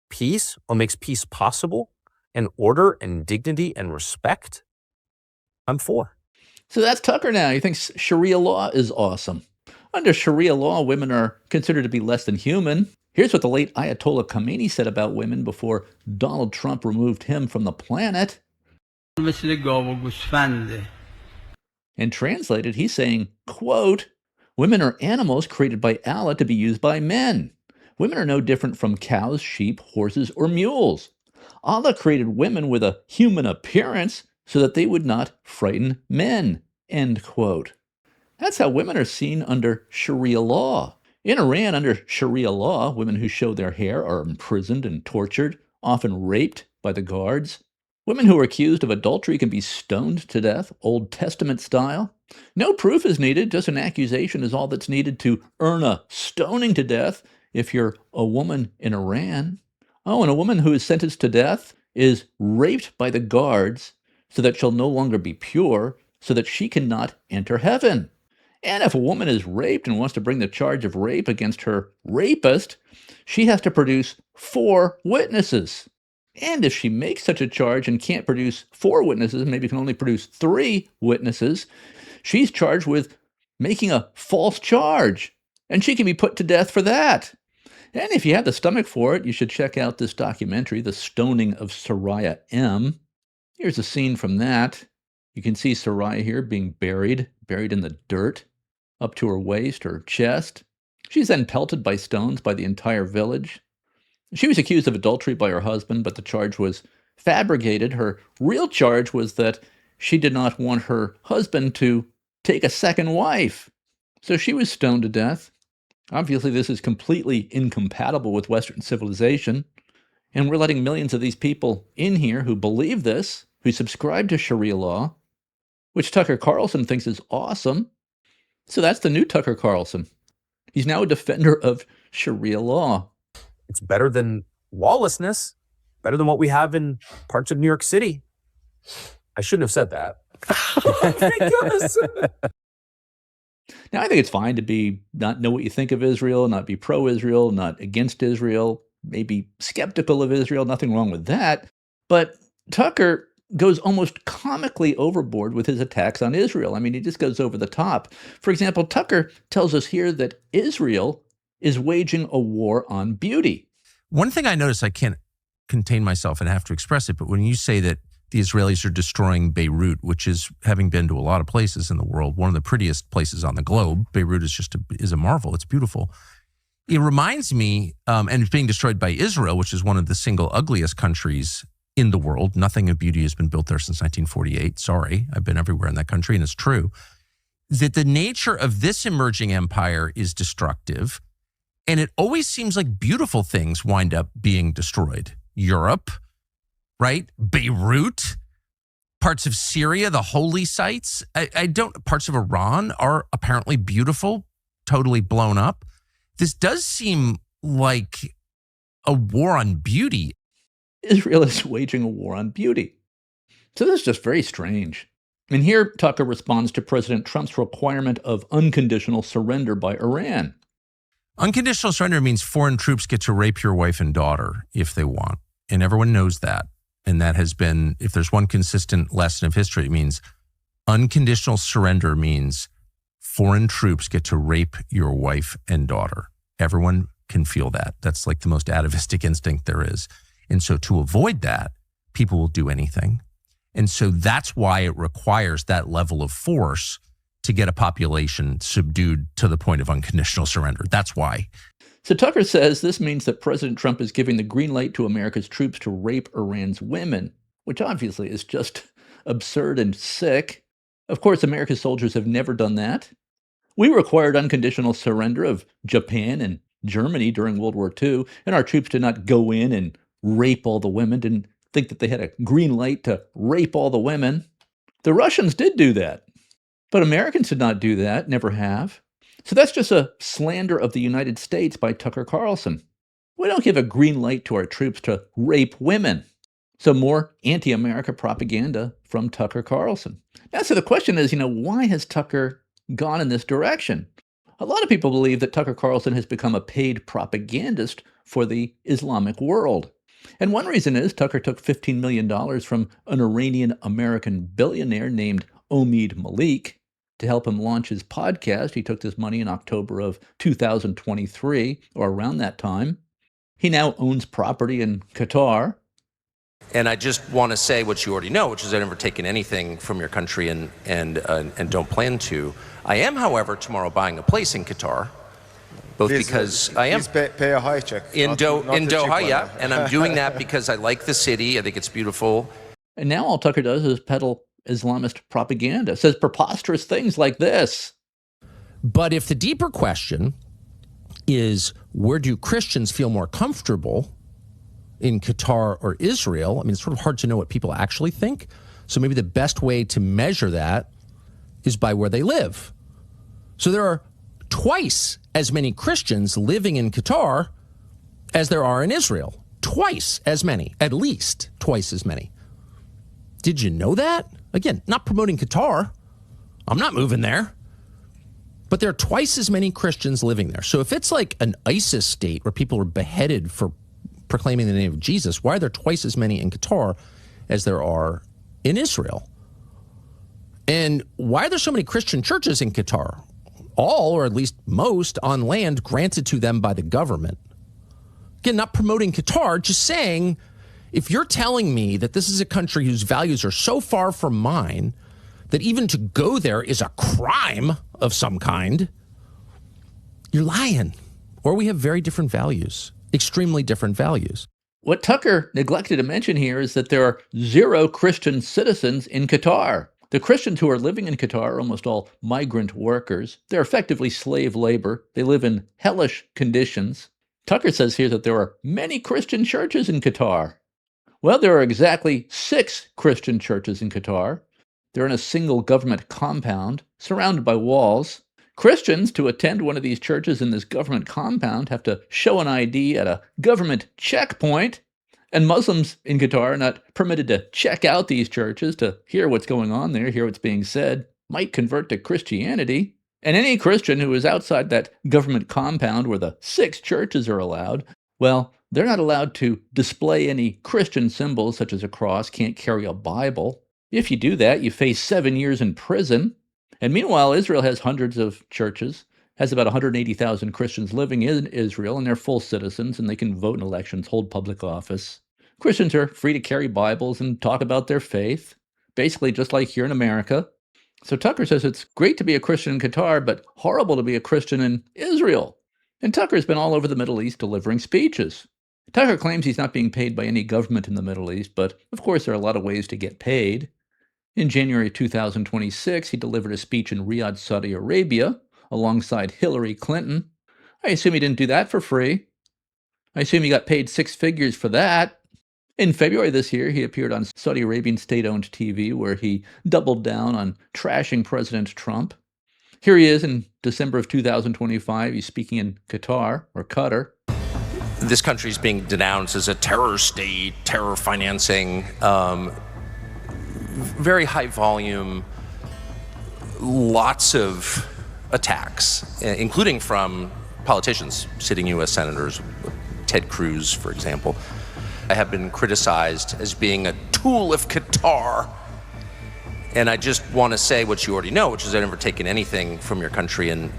peace or makes peace possible and order and dignity and respect, I'm for. So that's Tucker now. He thinks Sharia law is awesome. Under Sharia law, women are considered to be less than human. Here's what the late Ayatollah Khomeini said about women before Donald Trump removed him from the planet. And translated, he's saying, quote, women are animals created by Allah to be used by men. Women are no different from cows, sheep, horses, or mules. Allah created women with a human appearance so that they would not frighten men, end quote. That's how women are seen under Sharia law. In Iran, under Sharia law, women who show their hair are imprisoned and tortured, often raped by the guards. Women who are accused of adultery can be stoned to death, Old Testament style. No proof is needed, just an accusation is all that's needed to earn a stoning to death if you're a woman in Iran. Oh, and a woman who is sentenced to death is raped by the guards so that she'll no longer be pure, so that she cannot enter heaven. And if a woman is raped and wants to bring the charge of rape against her rapist, she has to produce 4 witnesses. And if she makes such a charge and can't produce 4 witnesses, maybe can only produce 3 witnesses, she's charged with making a false charge. And she can be put to death for that. And if you have the stomach for it, you should check out this documentary, The Stoning of Soraya M. Here's a scene from that. You can see Soraya here being buried in the dirt, up to her waist or chest. She's then pelted by stones by the entire village. She was accused of adultery by her husband, but the charge was fabricated. Her real charge was that she did not want her husband to take a second wife. So she was stoned to death. Obviously, this is completely incompatible with Western civilization. And we're letting millions of these people in here who believe this, who subscribe to Sharia law, which Tucker Carlson thinks is awesome. So that's the new Tucker Carlson. He's now a defender of Sharia law. It's better than lawlessness, better than what we have in parts of New York City. I shouldn't have said that. Now, I think it's fine to not know what you think of Israel, not be pro-Israel, not against Israel, maybe skeptical of Israel, nothing wrong with that. But Tucker goes almost comically overboard with his attacks on Israel. I mean, he just goes over the top. For example, Tucker tells us here that Israel is waging a war on beauty. One thing I noticed, I can't contain myself and have to express it, but when you say that the Israelis are destroying Beirut, which is, having been to a lot of places in the world, one of the prettiest places on the globe. Beirut is just is a marvel. It's beautiful. It reminds me, and it's being destroyed by Israel, which is one of the single ugliest countries in the world. Nothing of beauty has been built there since 1948. Sorry, I've been everywhere in that country, and it's true. that the nature of this emerging empire is destructive, and it always seems like beautiful things wind up being destroyed. Europe, right? Beirut, parts of Syria, the holy sites. Parts of Iran are apparently beautiful, totally blown up. This does seem like a war on beauty. Israel is waging a war on beauty. So this is just very strange. And here Tucker responds to President Trump's requirement of unconditional surrender by Iran. Unconditional surrender means foreign troops get to rape your wife and daughter if they want. And everyone knows that. And that has been, if there's one consistent lesson of history, it means unconditional surrender means foreign troops get to rape your wife and daughter. Everyone can feel that. That's like the most atavistic instinct there is. And so to avoid that, people will do anything. And so that's why it requires that level of force to get a population subdued to the point of unconditional surrender. That's why. So Tucker says this means that President Trump is giving the green light to America's troops to rape Iran's women, which obviously is just absurd and sick. Of course, America's soldiers have never done that. We required unconditional surrender of Japan and Germany during World War II, and our troops did not go in and rape all the women, didn't think that they had a green light to rape all the women. The Russians did do that, but Americans did not do that, never have. So that's just a slander of the United States by Tucker Carlson. We don't give a green light to our troops to rape women. So more anti-America propaganda from Tucker Carlson. Now, so the question is, why has Tucker gone in this direction? A lot of people believe that Tucker Carlson has become a paid propagandist for the Islamic world. And one reason is Tucker took $15 million from an Iranian-American billionaire named Omeed Malik to help him launch his podcast. He took this money in October of 2023, or around that time. He now owns property in Qatar. And I just want to say what you already know, which is I've never taken anything from your country and don't plan to. I am, however, tomorrow buying a place in Qatar, both because I am pay a high check in Doha, yeah, and I'm doing that because I like the city. I think it's beautiful. And now all Tucker does is peddle Islamist propaganda. Says preposterous things like this. But if the deeper question is, where do Christians feel more comfortable, in Qatar or Israel? I mean, it's sort of hard to know what people actually think. So maybe the best way to measure that is by where they live. So there are twice as many Christians living in Qatar as there are in Israel. Twice as many, at least twice as many. Did you know that? Again, not promoting Qatar. I'm not moving there. But there are twice as many Christians living there. So if it's like an ISIS state where people are beheaded for proclaiming the name of Jesus, why are there twice as many in Qatar as there are in Israel? And why are there so many Christian churches in Qatar? All, or at least most, on land granted to them by the government. Again, not promoting Qatar, just saying, if you're telling me that this is a country whose values are so far from mine that even to go there is a crime of some kind, you're lying. Or we have very different values, extremely different values. What Tucker neglected to mention here is that there are 0 Christian citizens in Qatar. The Christians who are living in Qatar are almost all migrant workers. They're effectively slave labor. They live in hellish conditions. Tucker says here that there are many Christian churches in Qatar. Well, there are exactly 6 Christian churches in Qatar. They're in a single government compound, surrounded by walls. Christians, to attend one of these churches in this government compound, have to show an ID at a government checkpoint. And Muslims in Qatar are not permitted to check out these churches to hear what's going on there, hear what's being said, might convert to Christianity. And any Christian who is outside that government compound where the 6 churches are allowed, well, they're not allowed to display any Christian symbols such as a cross, can't carry a Bible. If you do that, you face 7 years in prison. And meanwhile, Israel has hundreds of churches, has about 180,000 Christians living in Israel, and they're full citizens, and they can vote in elections, hold public office. Christians are free to carry Bibles and talk about their faith, basically just like here in America. So Tucker says it's great to be a Christian in Qatar, but horrible to be a Christian in Israel. And Tucker's been all over the Middle East delivering speeches. Tucker claims he's not being paid by any government in the Middle East, but of course there are a lot of ways to get paid. In January 2026, he delivered a speech in Riyadh, Saudi Arabia, alongside Hillary Clinton. I assume he didn't do that for free. I assume he got paid six figures for that. In February this year, he appeared on Saudi Arabian state-owned TV, where he doubled down on trashing President Trump. Here he is in December of 2025. He's speaking in Qatar, or Qatar. This country is being denounced as a terror state, terror financing, very high volume, lots of attacks, including from politicians, sitting U.S. senators, Ted Cruz, for example. I have been criticized as being a tool of Qatar. And I just want to say what you already know, which is I've never taken anything from your country and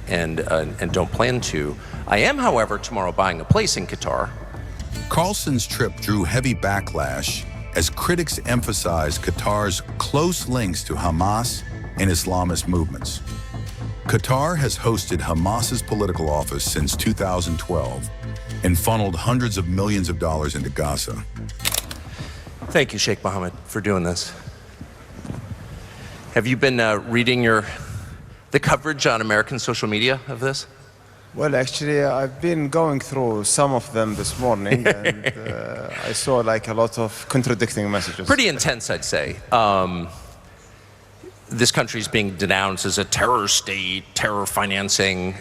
don't plan to. I am, however, tomorrow buying a place in Qatar. Carlson's trip drew heavy backlash as critics emphasized Qatar's close links to Hamas and Islamist movements. Qatar has hosted Hamas's political office since 2012 and funneled hundreds of millions of dollars into Gaza. Thank you, Sheikh Mohammed, for doing this. Have you been reading the coverage on American social media of this? Well, actually, I've been going through some of them this morning, and I saw like a lot of contradicting messages. Pretty intense, I'd say. This country is being denounced as a terror state, terror financing,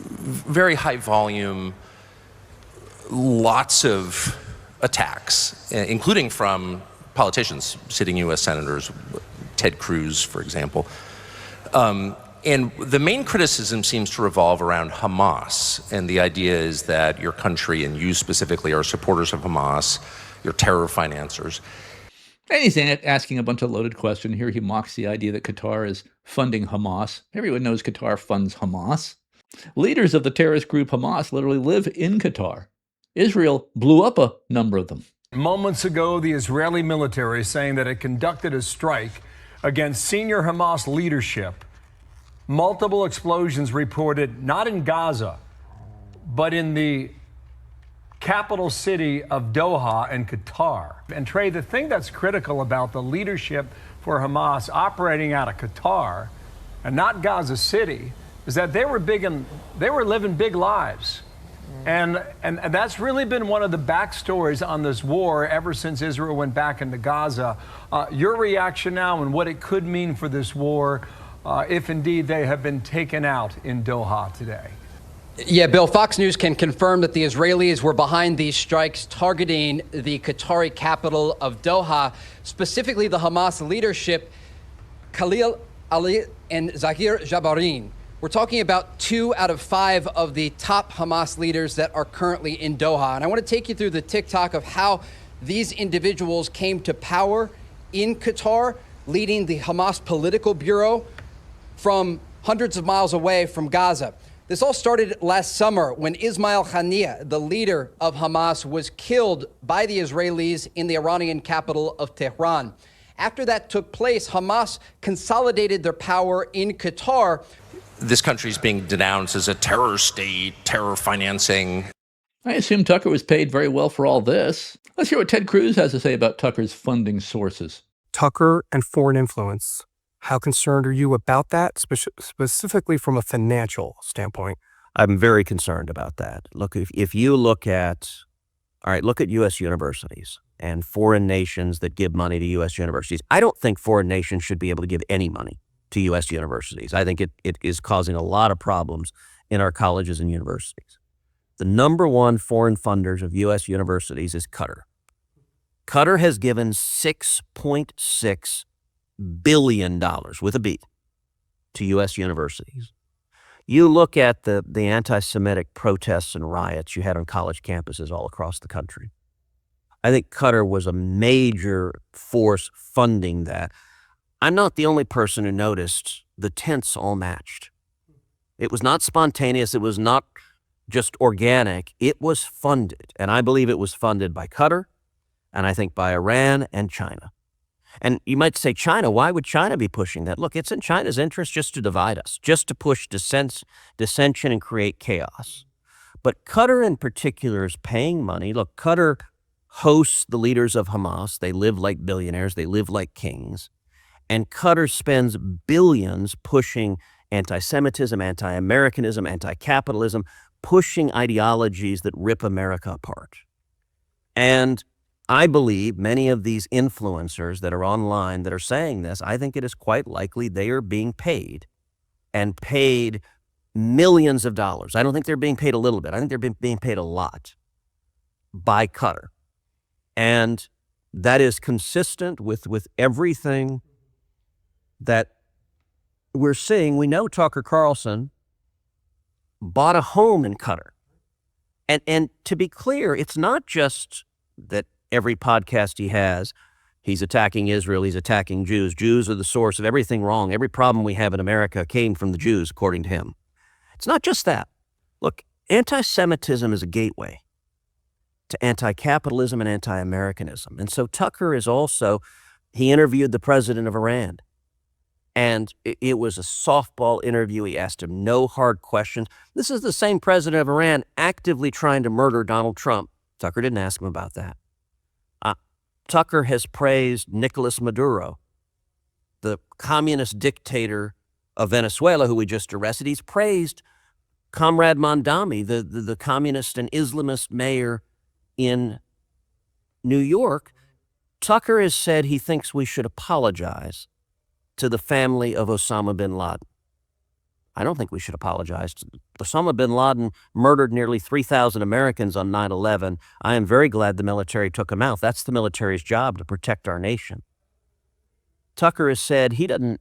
very high volume, lots of attacks, including from politicians, sitting U.S. senators, Ted Cruz, for example. And the main criticism seems to revolve around Hamas. And the idea is that your country, and you specifically, are supporters of Hamas, you're terror financiers. And he's asking a bunch of loaded questions. Here he mocks the idea that Qatar is funding Hamas. Everyone knows Qatar funds Hamas. Leaders of the terrorist group Hamas literally live in Qatar. Israel blew up a number of them. Moments ago, the Israeli military saying that it conducted a strike against senior Hamas leadership. Multiple explosions reported not in Gaza, but in the capital city of Doha in Qatar. And Trey, the thing that's critical about the leadership for Hamas operating out of Qatar and not Gaza City is that they were living big lives. And that's really been one of the backstories on this war ever since Israel went back into Gaza. Your reaction now and what it could mean for this war if indeed they have been taken out in Doha today. Yeah, Bill, Fox News can confirm that the Israelis were behind these strikes targeting the Qatari capital of Doha, specifically the Hamas leadership, Khalil Ali and Zahir Jabarin. We're talking about 2 out of 5 of the top Hamas leaders that are currently in Doha. And I want to take you through the TikTok of how these individuals came to power in Qatar, leading the Hamas political bureau from hundreds of miles away from Gaza. This all started last summer when Ismail Haniyeh, the leader of Hamas, was killed by the Israelis in the Iranian capital of Tehran. After that took place, Hamas consolidated their power in Qatar. This country is being denounced as a terror state, terror financing. I assume Tucker was paid very well for all this. Let's hear what Ted Cruz has to say about Tucker's funding sources. Tucker and foreign influence. How concerned are you about that, specifically from a financial standpoint? I'm very concerned about that. Look, if you look at U.S. universities and foreign nations that give money to U.S. universities. I don't think foreign nations should be able to give any money to U.S. universities. I think it is causing a lot of problems in our colleges and universities. The number one foreign funders of U.S. universities is Qatar. Qatar has given $6.6 billion, with a B, to U.S. universities. You look at the anti-Semitic protests and riots you had on college campuses all across the country. I think Qatar was a major force funding that. I'm not the only person who noticed the tents all matched. It was not spontaneous. It was not just organic. It was funded. And I believe it was funded by Qatar, and I think by Iran and China. And you might say, China, why would China be pushing that? Look, it's in China's interest just to divide us, just to push dissension and create chaos. But Qatar in particular is paying money. Look, Qatar hosts the leaders of Hamas. They live like billionaires. They live like kings. And Qatar spends billions pushing anti-Semitism, anti-Americanism, anti-capitalism, pushing ideologies that rip America apart. And I believe many of these influencers that are online that are saying this, I think it is quite likely they are being paid, and paid millions of dollars. I don't think they're being paid a little bit. I think they're being paid a lot by Qatar. And that is consistent with everything that we're seeing. We know Tucker Carlson bought a home in Qatar. And to be clear, it's not just that every podcast he has, he's attacking Israel, he's attacking Jews. Jews are the source of everything wrong. Every problem we have in America came from the Jews, according to him. It's not just that. Look, anti-Semitism is a gateway to anti-capitalism and anti-Americanism. And so Tucker is also, he interviewed the president of Iran. And it was a softball interview. He asked him no hard questions. This is the same president of Iran actively trying to murder Donald Trump. Tucker didn't ask him about that. Tucker has praised Nicolas Maduro, the communist dictator of Venezuela, who we just arrested. He's praised Comrade Mondami, the communist and Islamist mayor in New York. Tucker has said he thinks we should apologize to the family of Osama bin Laden. I don't think we should apologize. Osama bin Laden murdered nearly 3,000 Americans on 9/11. I am very glad the military took him out. That's the military's job, to protect our nation. Tucker has said he doesn't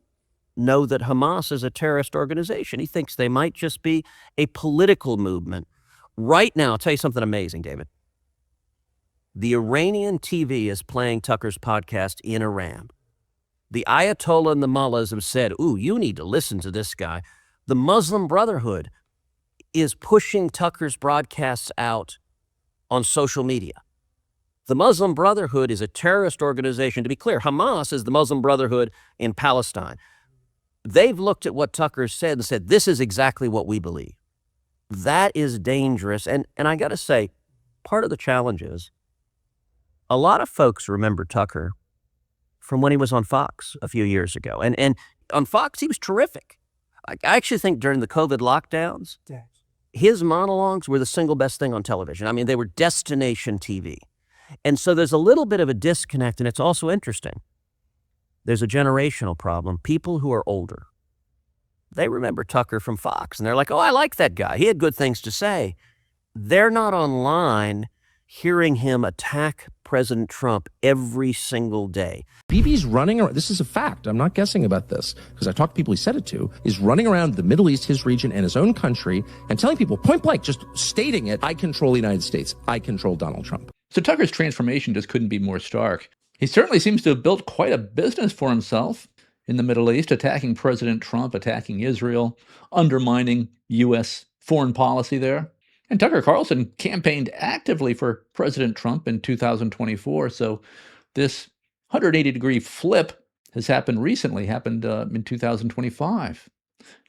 know that Hamas is a terrorist organization. He thinks they might just be a political movement. Right now, I'll tell you something amazing, David. The Iranian TV is playing Tucker's podcast in Iran. The Ayatollah and the mullahs have said, ooh, you need to listen to this guy. The Muslim Brotherhood is pushing Tucker's broadcasts out on social media. The Muslim Brotherhood is a terrorist organization. To be clear, Hamas is the Muslim Brotherhood in Palestine. They've looked at what Tucker said and said, this is exactly what we believe. That is dangerous. And I got to say, part of the challenge is a lot of folks remember Tucker from when he was on Fox a few years ago. And on Fox, he was terrific. I actually think during the COVID lockdowns, his monologues were the single best thing on television. I mean, they were destination TV. And so there's a little bit of a disconnect, and it's also interesting. There's a generational problem. People who are older, they remember Tucker from Fox, and they're like, oh, I like that guy. He had good things to say. They're not online hearing him attack President Trump every single day. Bibi's running around, this is a fact, I'm not guessing about this, because I talked to people he said it to, is running around the Middle East, his region, and his own country, and telling people, point blank, just stating it, I control the United States, I control Donald Trump. So Tucker's transformation just couldn't be more stark. He certainly seems to have built quite a business for himself in the Middle East, attacking President Trump, attacking Israel, undermining U.S. foreign policy there. And Tucker Carlson campaigned actively for President Trump in 2024. So this 180-degree flip has happened recently, happened in 2025.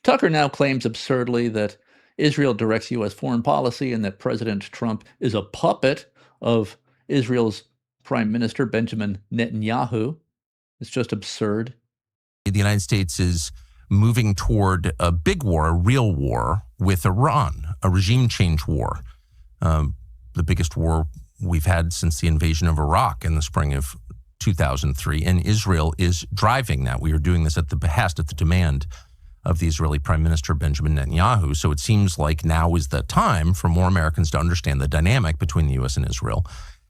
Tucker now claims absurdly that Israel directs U.S. foreign policy and that President Trump is a puppet of Israel's Prime Minister, Benjamin Netanyahu. It's just absurd. The United States is moving toward a big war, a real war with Iran, a regime change war, the biggest war we've had since the invasion of Iraq in the spring of 2003. And Israel is driving that. We are doing this at the behest, at the demand of the Israeli Prime Minister, Benjamin Netanyahu. So it seems like now is the time for more Americans to understand the dynamic between the U.S. and Israel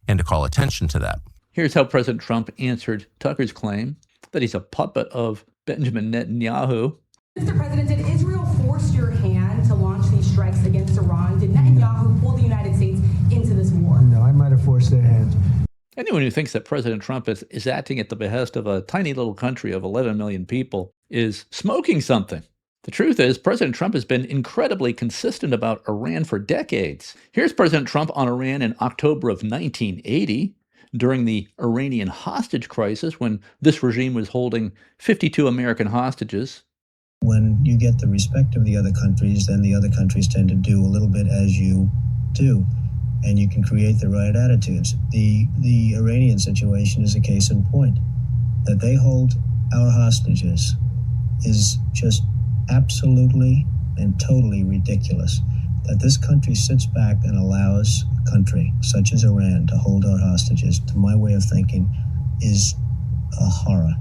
and to call attention to that. Here's how President Trump answered Tucker's claim that he's a puppet of Benjamin Netanyahu. Mr. President, did Israel force your hand to launch these strikes against Iran? Did Netanyahu pull the United States into this war? No, I might have forced their hand. Anyone who thinks that President Trump is acting at the behest of a tiny little country of 11 million people is smoking something. The truth is, President Trump has been incredibly consistent about Iran for decades. Here's President Trump on Iran in October of 1980, during the Iranian hostage crisis, when this regime was holding 52 American hostages. When you get the respect of the other countries, then the other countries tend to do a little bit as you do. and you can create the right attitudes. The Iranian situation is a case in point. That they hold our hostages is just absolutely and totally ridiculous. That this country sits back and allows a country such as Iran to hold our hostages, to my way of thinking, is a horror.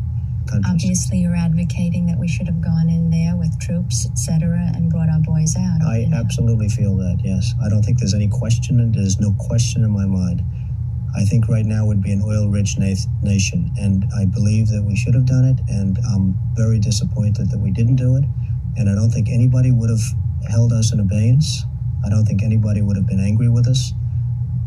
Obviously, you're advocating that we should have gone in there with troops, etc., and brought our boys out. I absolutely feel that, yes. I don't think there's any question, and there's no question in my mind. I think right now would be an oil-rich nation, and I believe that we should have done it, and I'm very disappointed that we didn't do it, and I don't think anybody would have held us in abeyance. I don't think anybody would have been angry with us,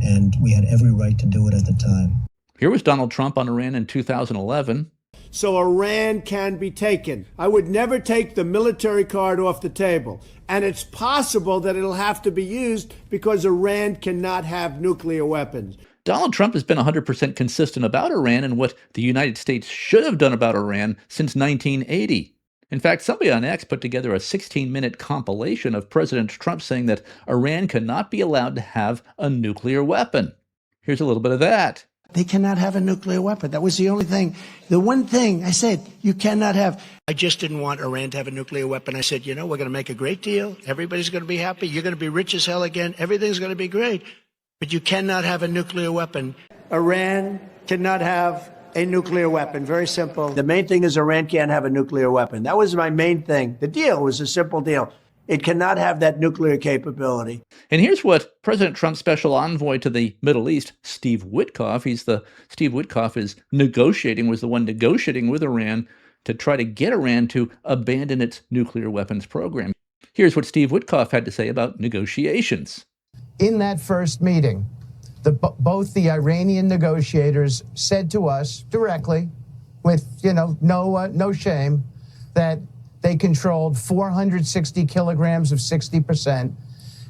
and we had every right to do it at the time. Here was Donald Trump on Iran in 2011. So Iran can be taken. I would never take the military card off the table. And it's possible that it'll have to be used because Iran cannot have nuclear weapons. Donald Trump has been 100% consistent about Iran and what the United States should have done about Iran since 1980. In fact, somebody on X put together a 16-minute compilation of President Trump saying that Iran cannot be allowed to have a nuclear weapon. Here's a little bit of that. They cannot have a nuclear weapon. That was the only thing. The one thing I said, you cannot have. I just didn't want Iran to have a nuclear weapon. I said, we're going to make a great deal. Everybody's going to be happy. You're going to be rich as hell again. Everything's going to be great. But you cannot have a nuclear weapon. Iran cannot have a nuclear weapon. Very simple. The main thing is Iran can't have a nuclear weapon. That was my main thing. The deal was a simple deal. It cannot have that nuclear capability. And here's what President Trump's special envoy to the Middle East, Steve Witkoff, Steve Witkoff was the one negotiating with Iran to try to get Iran to abandon its nuclear weapons program. Here's what Steve Witkoff had to say about negotiations. In that first meeting, both the Iranian negotiators said to us directly, with no shame, that they controlled 460 kilograms of 60%,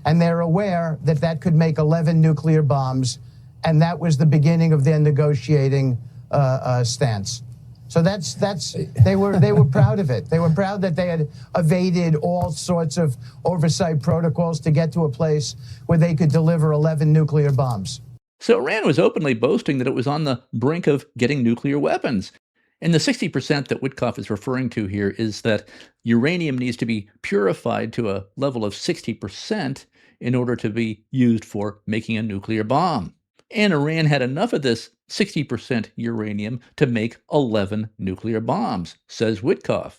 and they're aware that that could make 11 nuclear bombs, and that was the beginning of their negotiating stance. So they were proud of it. They were proud that they had evaded all sorts of oversight protocols to get to a place where they could deliver 11 nuclear bombs. So Iran was openly boasting that it was on the brink of getting nuclear weapons. And the 60% that Witkoff is referring to here is that uranium needs to be purified to a level of 60% in order to be used for making a nuclear bomb. And Iran had enough of this 60% uranium to make 11 nuclear bombs, says Witkoff.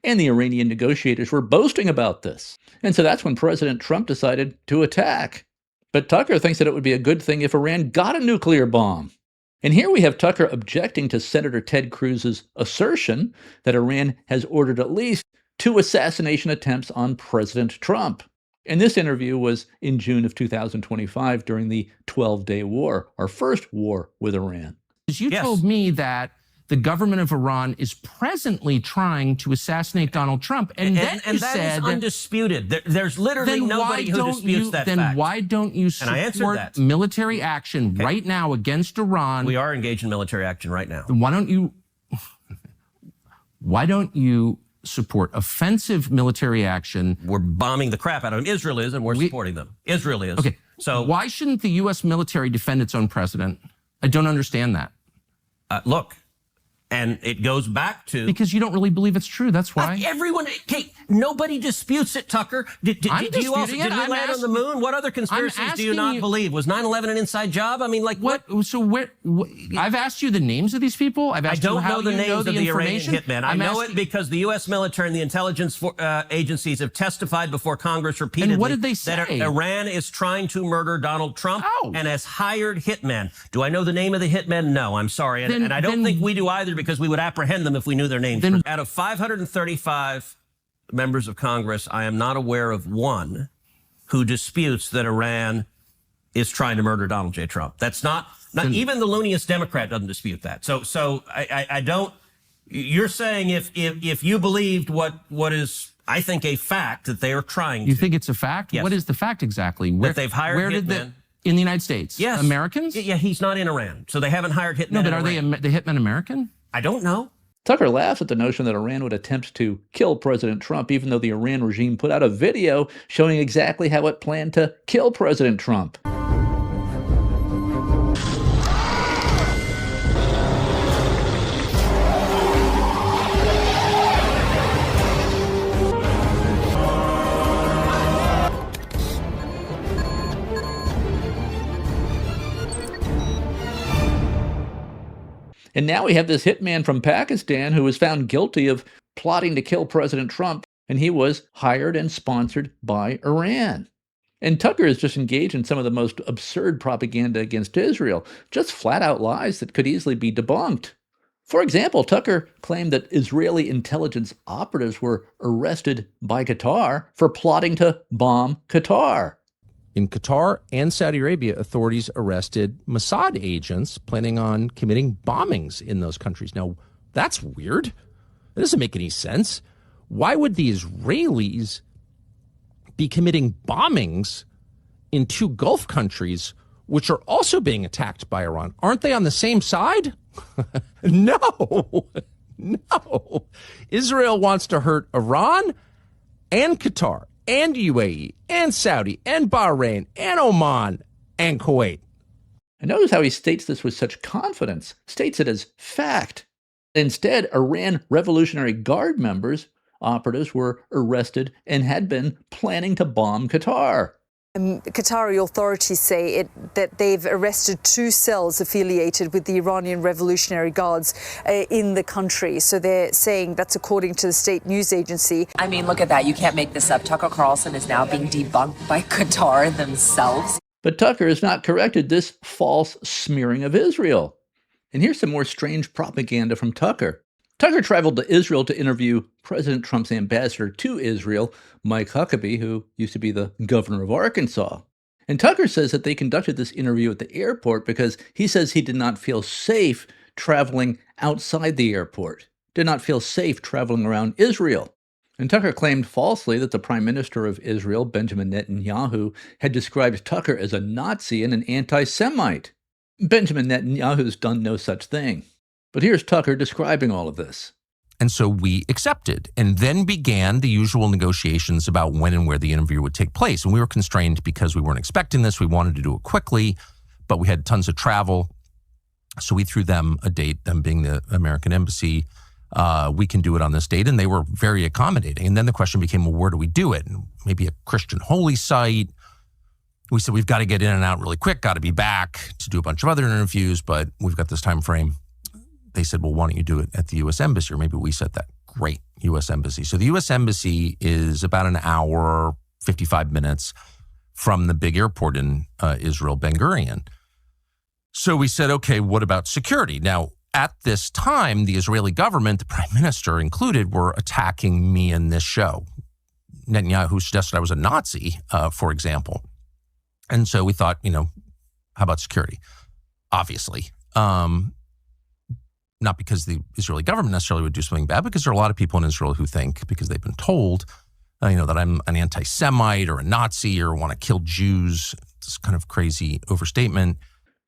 And the Iranian negotiators were boasting about this. And so that's when President Trump decided to attack. But Tucker thinks that it would be a good thing if Iran got a nuclear bomb. And here we have Tucker objecting to Senator Ted Cruz's assertion that Iran has ordered at least 2 assassination attempts on President Trump. And this interview was in June of 2025 during the 12-day war, our first war with Iran. You told me that the government of Iran is presently trying to assassinate Donald Trump, and then you that said is undisputed. There's literally nobody who disputes that fact. Then why don't you support military action right now against Iran? We are engaged in military action right now. Why don't you support offensive military action? We're bombing the crap out of them. Israel is, and we're supporting them. Israel is. Okay. So why shouldn't the U.S. military defend its own president? I don't understand that. Look. And it goes back to... Because you don't really believe it's true, that's why. Everyone... Okay, nobody disputes it, Tucker. Did you also... Did we land on the moon? What other conspiracies do you not believe? Was 9/11 an inside job? I mean, like what? So where... I've asked you the names of these people. I've asked you how you know the names of the Iranian hitmen. I know it because the U.S. military and the intelligence agencies have testified before Congress repeatedly... And what did they say? That Iran is trying to murder Donald Trump and has hired hitmen. Do I know the name of the hitmen? No, I'm sorry. And I don't think we do either, because we would apprehend them if we knew their names. Out of 535 members of Congress, I am not aware of one who disputes that Iran is trying to murder Donald J. Trump. That's not even the looniest Democrat doesn't dispute that. So I don't. You're saying if you believed what is, I think, a fact that they are trying to. You think it's a fact? Yes. What is the fact exactly? That they've hired hitmen. In the United States? Yes. Americans? Yeah, he's not in Iran. So they haven't hired hitmen. No, but are they the hitmen American? I don't know. Tucker laughs at the notion that Iran would attempt to kill President Trump, even though the Iran regime put out a video showing exactly how it planned to kill President Trump. And now we have this hitman from Pakistan who was found guilty of plotting to kill President Trump, and he was hired and sponsored by Iran. And Tucker is just engaged in some of the most absurd propaganda against Israel, just flat-out lies that could easily be debunked. For example, Tucker claimed that Israeli intelligence operatives were arrested by Qatar for plotting to bomb Qatar. In Qatar and Saudi Arabia, authorities arrested Mossad agents planning on committing bombings in those countries. Now, that's weird. That doesn't make any sense. Why would the Israelis be committing bombings in two Gulf countries, which are also being attacked by Iran? Aren't they on the same side? No. Israel wants to hurt Iran and Qatar and UAE and Saudi and Bahrain and Oman and Kuwait. And notice how he states this with such confidence, states it as fact. Instead, Iran Revolutionary Guard members, operatives, were arrested and had been planning to bomb Qatar. Qatari authorities say that they've arrested 2 cells affiliated with the Iranian Revolutionary Guards in the country. So they're saying that's according to the state news agency. I mean, look at that. You can't make this up. Tucker Carlson is now being debunked by Qatar themselves. But Tucker has not corrected this false smearing of Israel. And here's some more strange propaganda from Tucker. Tucker traveled to Israel to interview President Trump's ambassador to Israel, Mike Huckabee, who used to be the governor of Arkansas. And Tucker says that they conducted this interview at the airport because he says he did not feel safe traveling outside the airport, did not feel safe traveling around Israel. And Tucker claimed falsely that the Prime Minister of Israel, Benjamin Netanyahu, had described Tucker as a Nazi and an anti-Semite. Benjamin Netanyahu's done no such thing. But here's Tucker describing all of this. And so we accepted, and then began the usual negotiations about when and where the interview would take place. And we were constrained because we weren't expecting this. We wanted to do it quickly, but we had tons of travel. So we threw them a date, them being the American embassy. We can do it on this date. And they were very accommodating. And then the question became, well, where do we do it? And maybe a Christian holy site. We said, we've got to get in and out really quick, got to be back to do a bunch of other interviews, but we've got this time frame. They said, well, why don't you do it at the U.S. Embassy? Or maybe we said that. Great, U.S. Embassy. So the U.S. Embassy is about an hour, 55 minutes from the big airport in Israel, Ben Gurion. So we said, okay, what about security? Now, at this time, the Israeli government, the prime minister included, were attacking me in this show. Netanyahu suggested I was a Nazi, for example. And so we thought, how about security? Obviously. Not because the Israeli government necessarily would do something bad, because there are a lot of people in Israel who think, because they've been told, that I'm an anti-Semite or a Nazi or want to kill Jews. It's kind of crazy overstatement.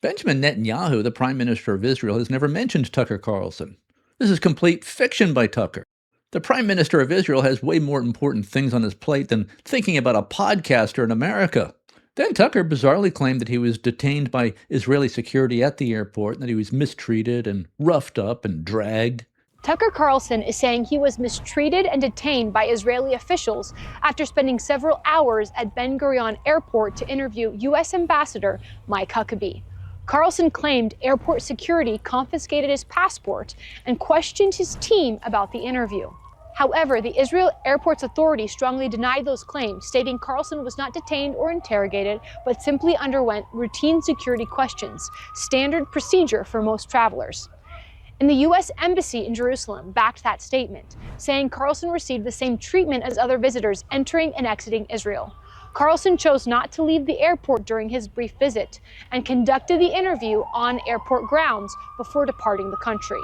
Benjamin Netanyahu, the Prime Minister of Israel, has never mentioned Tucker Carlson. This is complete fiction by Tucker. The Prime Minister of Israel has way more important things on his plate than thinking about a podcaster in America. Then Tucker bizarrely claimed that he was detained by Israeli security at the airport and that he was mistreated and roughed up and dragged. Tucker Carlson is saying he was mistreated and detained by Israeli officials after spending several hours at Ben Gurion Airport to interview U.S. Ambassador Mike Huckabee. Carlson claimed airport security confiscated his passport and questioned his team about the interview. However, the Israel Airports Authority strongly denied those claims, stating Carlson was not detained or interrogated, but simply underwent routine security questions, standard procedure for most travelers. And the U.S. Embassy in Jerusalem backed that statement, saying Carlson received the same treatment as other visitors entering and exiting Israel. Carlson chose not to leave the airport during his brief visit and conducted the interview on airport grounds before departing the country.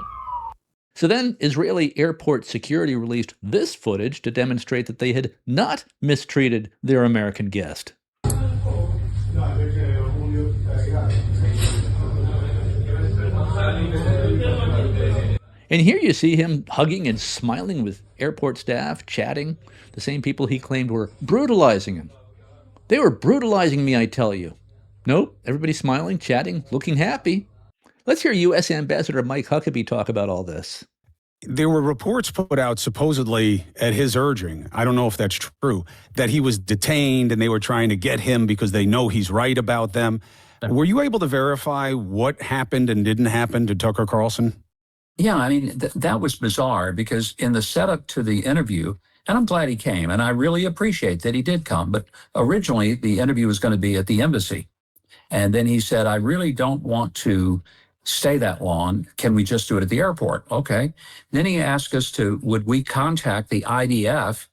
So then Israeli airport security released this footage to demonstrate that they had not mistreated their American guest. And here you see him hugging and smiling with airport staff, chatting, the same people he claimed were brutalizing him. They were brutalizing me, I tell you. Nope, everybody smiling, chatting, looking happy. Let's hear U.S. Ambassador Mike Huckabee talk about all this. There were reports put out supposedly at his urging, I don't know if that's true, that he was detained and they were trying to get him because they know he's right about them. Were you able to verify what happened and didn't happen to Tucker Carlson? Yeah, I mean, that was bizarre because in the setup to the interview, and I'm glad he came, and I really appreciate that he did come, but originally the interview was going to be at the embassy. And then he said, I really don't want to stay that long. Can we just do it at the airport? Okay. Then he asked us would we contact the IDF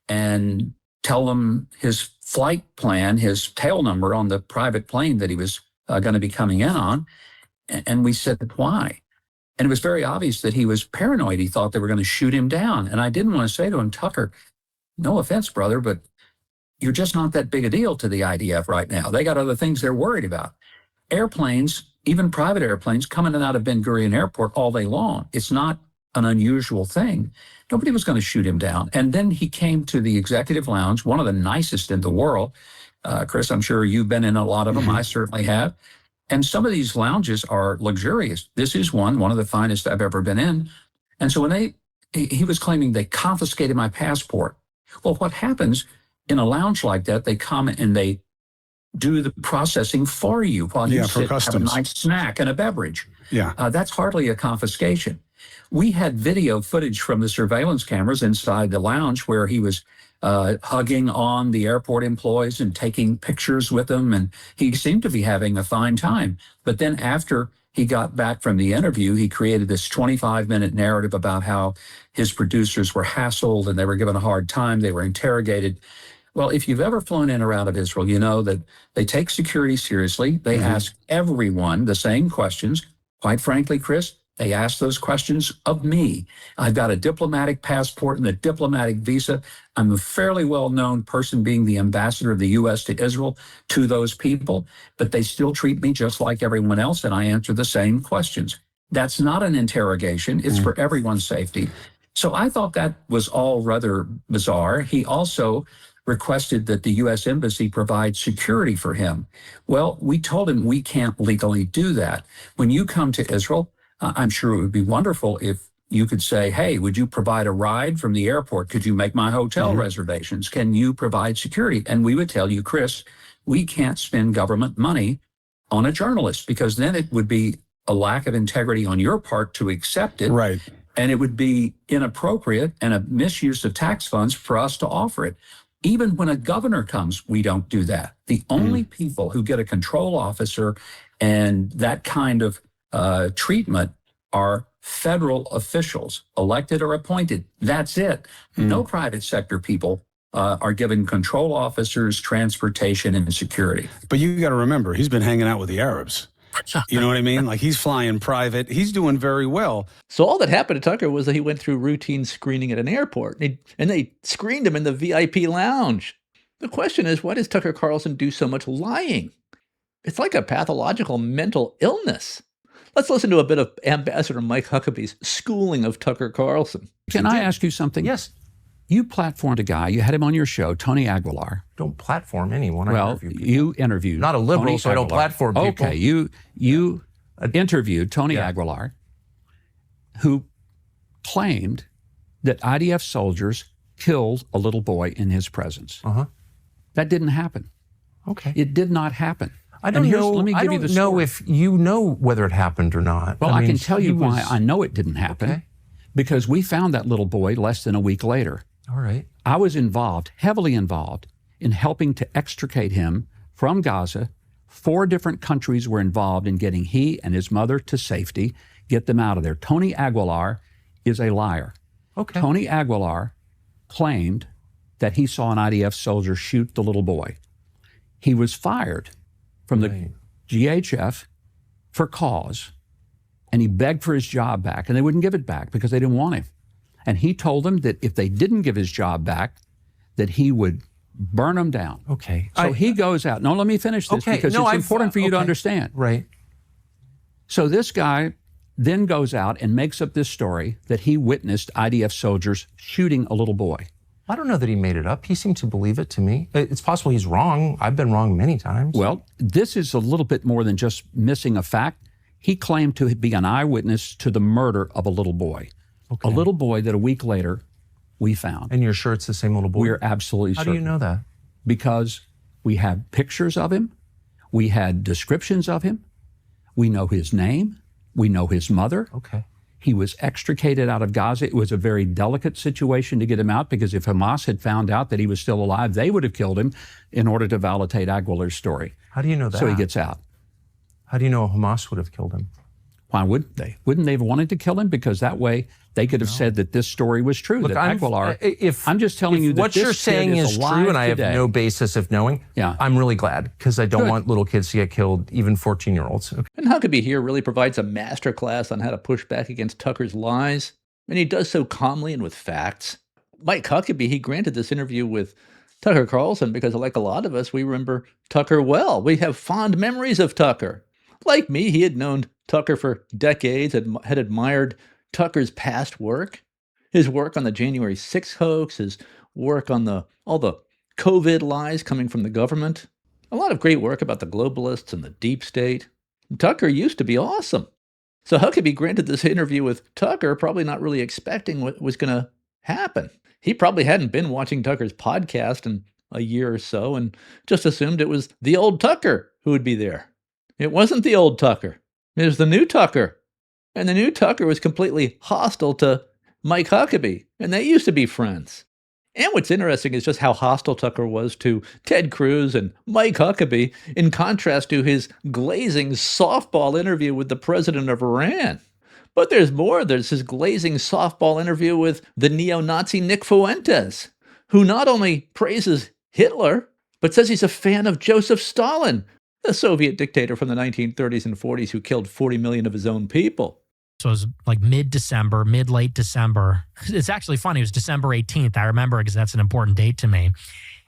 and tell them his flight plan, his tail number on the private plane that he was going to be coming in on. And we said, why? And it was very obvious that he was paranoid. He thought they were going to shoot him down. And I didn't want to say to him, Tucker, no offense, brother, but you're just not that big a deal to the IDF right now. They got other things they're worried about. Airplanes, even private airplanes, come in and out of Ben Gurion Airport all day long. It's not an unusual thing. Nobody was going to shoot him down. And then he came to the executive lounge, one of the nicest in the world. Chris, I'm sure you've been in a lot of them. I certainly have. And some of these lounges are luxurious. This is one of the finest I've ever been in. And so when he was claiming they confiscated my passport. Well, what happens in a lounge like that, they come and they do the processing for you while you sit, have a nice snack and a beverage. Yeah. That's hardly a confiscation. We had video footage from the surveillance cameras inside the lounge where he was hugging on the airport employees and taking pictures with them. And he seemed to be having a fine time. But then after he got back from the interview, he created this 25-minute narrative about how his producers were hassled and they were given a hard time. They were interrogated. Well, if you've ever flown in or out of Israel, you know that they take security seriously. They ask everyone the same questions. Quite frankly, Chris, they ask those questions of me. I've got a diplomatic passport and a diplomatic visa. I'm a fairly well-known person being the ambassador of the U.S. to Israel to those people, but they still treat me just like everyone else, and I answer the same questions. That's not an interrogation. It's for everyone's safety. So I thought that was all rather bizarre. He also requested that the U.S. Embassy provide security for him. Well, we told him we can't legally do that. When you come to Israel, I'm sure it would be wonderful if you could say, hey, would you provide a ride from the airport? Could you make my hotel reservations? Can you provide security? And we would tell you, Chris, we can't spend government money on a journalist because then it would be a lack of integrity on your part to accept it. Right. And it would be inappropriate and a misuse of tax funds for us to offer it. Even when a governor comes, we don't do that. The only people who get a control officer and that kind of treatment are federal officials, elected or appointed. That's it. No private sector people are given control officers, transportation, and security. But you got to remember, he's been hanging out with the Arabs. You know what I mean? Like he's flying private. He's doing very well. So all that happened to Tucker was that he went through routine screening at an airport, and they screened him in the VIP lounge. The question is, why does Tucker Carlson do so much lying? It's like a pathological mental illness. Let's listen to a bit of Ambassador Mike Huckabee's schooling of Tucker Carlson. Can I ask you something? Yes. You platformed a guy, you had him on your show, Tony Aguilar. Don't platform anyone. Well, you interviewed. Not a liberal, Tony so I don't Aguilar. platform people. Okay, you interviewed Tony Aguilar, who claimed that IDF soldiers killed a little boy in his presence. That didn't happen. Okay. It did not happen. I don't know. Let me give you the know story. if you know whether it happened or not. Well, I mean, can tell you why I know it didn't happen. Okay. Because we found that little boy less than a week later. All right. I was involved, heavily involved, in helping to extricate him from Gaza. 4 different countries were involved in getting he and his mother to safety, get them out of there. Tony Aguilar is a liar. Okay. Tony Aguilar claimed that he saw an IDF soldier shoot the little boy. He was fired from the GHF for cause, and he begged for his job back, and they wouldn't give it back because they didn't want him. And he told them that if they didn't give his job back, that he would burn them down. Okay. So he goes out. No, let me finish this because it's important for you to understand. Right. So this guy then goes out and makes up this story that he witnessed IDF soldiers shooting a little boy. I don't know that he made it up. He seemed to believe it to me. It's possible he's wrong. I've been wrong many times. Well, this is a little bit more than just missing a fact. He claimed to be an eyewitness to the murder of a little boy. Okay. A little boy that a week later we found. And you're sure it's the same little boy? We're absolutely certain. How do you know that? Because we have pictures of him. We had descriptions of him. We know his name. We know his mother. Okay. He was extricated out of Gaza. It was a very delicate situation to get him out, because if Hamas had found out that he was still alive, they would have killed him in order to validate Aguilar's story. How do you know that? So he gets out. How do you know Hamas would have killed him? Why wouldn't they? Wouldn't they have wanted to kill him? Because that way they could have said that this story was true. Look, that Aguilar. I'm just telling you that what you're saying is true, and I have no basis of knowing. Yeah. I'm really glad, because I don't Good. want little kids to get killed, even 14-year-olds. Okay. And Huckabee here really provides a masterclass on how to push back against Tucker's lies, and he does so calmly and with facts. Mike Huckabee, he granted this interview with Tucker Carlson because, like a lot of us, we remember Tucker well. We have fond memories of Tucker. Like me, he had known Tucker for decades, had admired Tucker's past work, his work on the January 6th hoax, his work on all the COVID lies coming from the government, a lot of great work about the globalists and the deep state. Tucker used to be awesome. So Huckabee granted this interview with Tucker, probably not really expecting what was going to happen. He probably hadn't been watching Tucker's podcast in a year or so and just assumed it was the old Tucker who would be there. It wasn't the old Tucker. It was the new Tucker. And the new Tucker was completely hostile to Mike Huckabee, and they used to be friends. And what's interesting is just how hostile Tucker was to Ted Cruz and Mike Huckabee, in contrast to his glazing softball interview with the president of Iran. But there's more. There's his glazing softball interview with the neo-Nazi Nick Fuentes, who not only praises Hitler, but says he's a fan of Joseph Stalin, the Soviet dictator from the 1930s and 40s who killed 40 million of his own people. So it was like mid-December, late December. It's actually funny. It was December 18th. I remember it because that's an important date to me.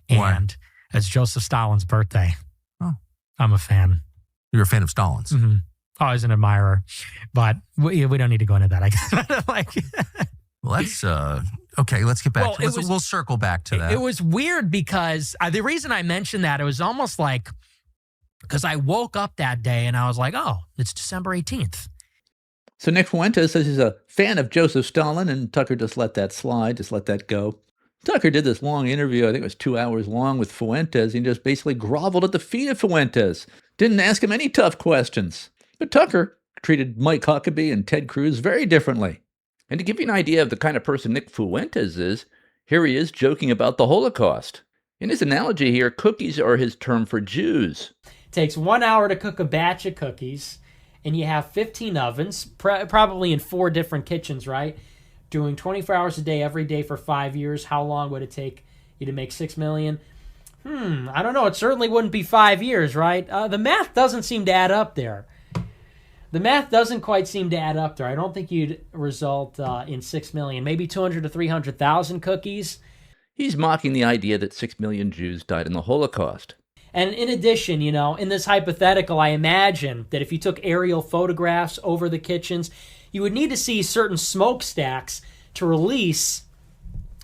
And it's Joseph Stalin's birthday. Oh. I'm a fan. You're a fan of Stalin's? Mm-hmm. Always an admirer. But we don't need to go into that, I guess. Well, that's okay. Let's get back to it. We'll circle back to that. It was weird because the reason I mentioned that, it was almost like, because I woke up that day and I was like, oh, it's December 18th. So Nick Fuentes says he's a fan of Joseph Stalin, and Tucker just let that slide, just let that go. Tucker did this long interview, I think it was 2 hours long, with Fuentes, and just basically groveled at the feet of Fuentes. Didn't ask him any tough questions. But Tucker treated Mike Huckabee and Ted Cruz very differently. And to give you an idea of the kind of person Nick Fuentes is, here he is joking about the Holocaust. In his analogy here, cookies are his term for Jews. It takes 1 hour to cook a batch of cookies, and you have 15 ovens, probably in 4 different kitchens, right? Doing 24 hours a day, every day for 5 years. How long would it take you to make 6 million? I don't know. It certainly wouldn't be 5 years, right? The math doesn't seem to add up there. The math doesn't quite seem to add up there. I don't think you'd result in 6 million, maybe 200 to 300,000 cookies. He's mocking the idea that 6 million Jews died in the Holocaust. And in addition, in this hypothetical, I imagine that if you took aerial photographs over the kitchens, you would need to see certain smokestacks to release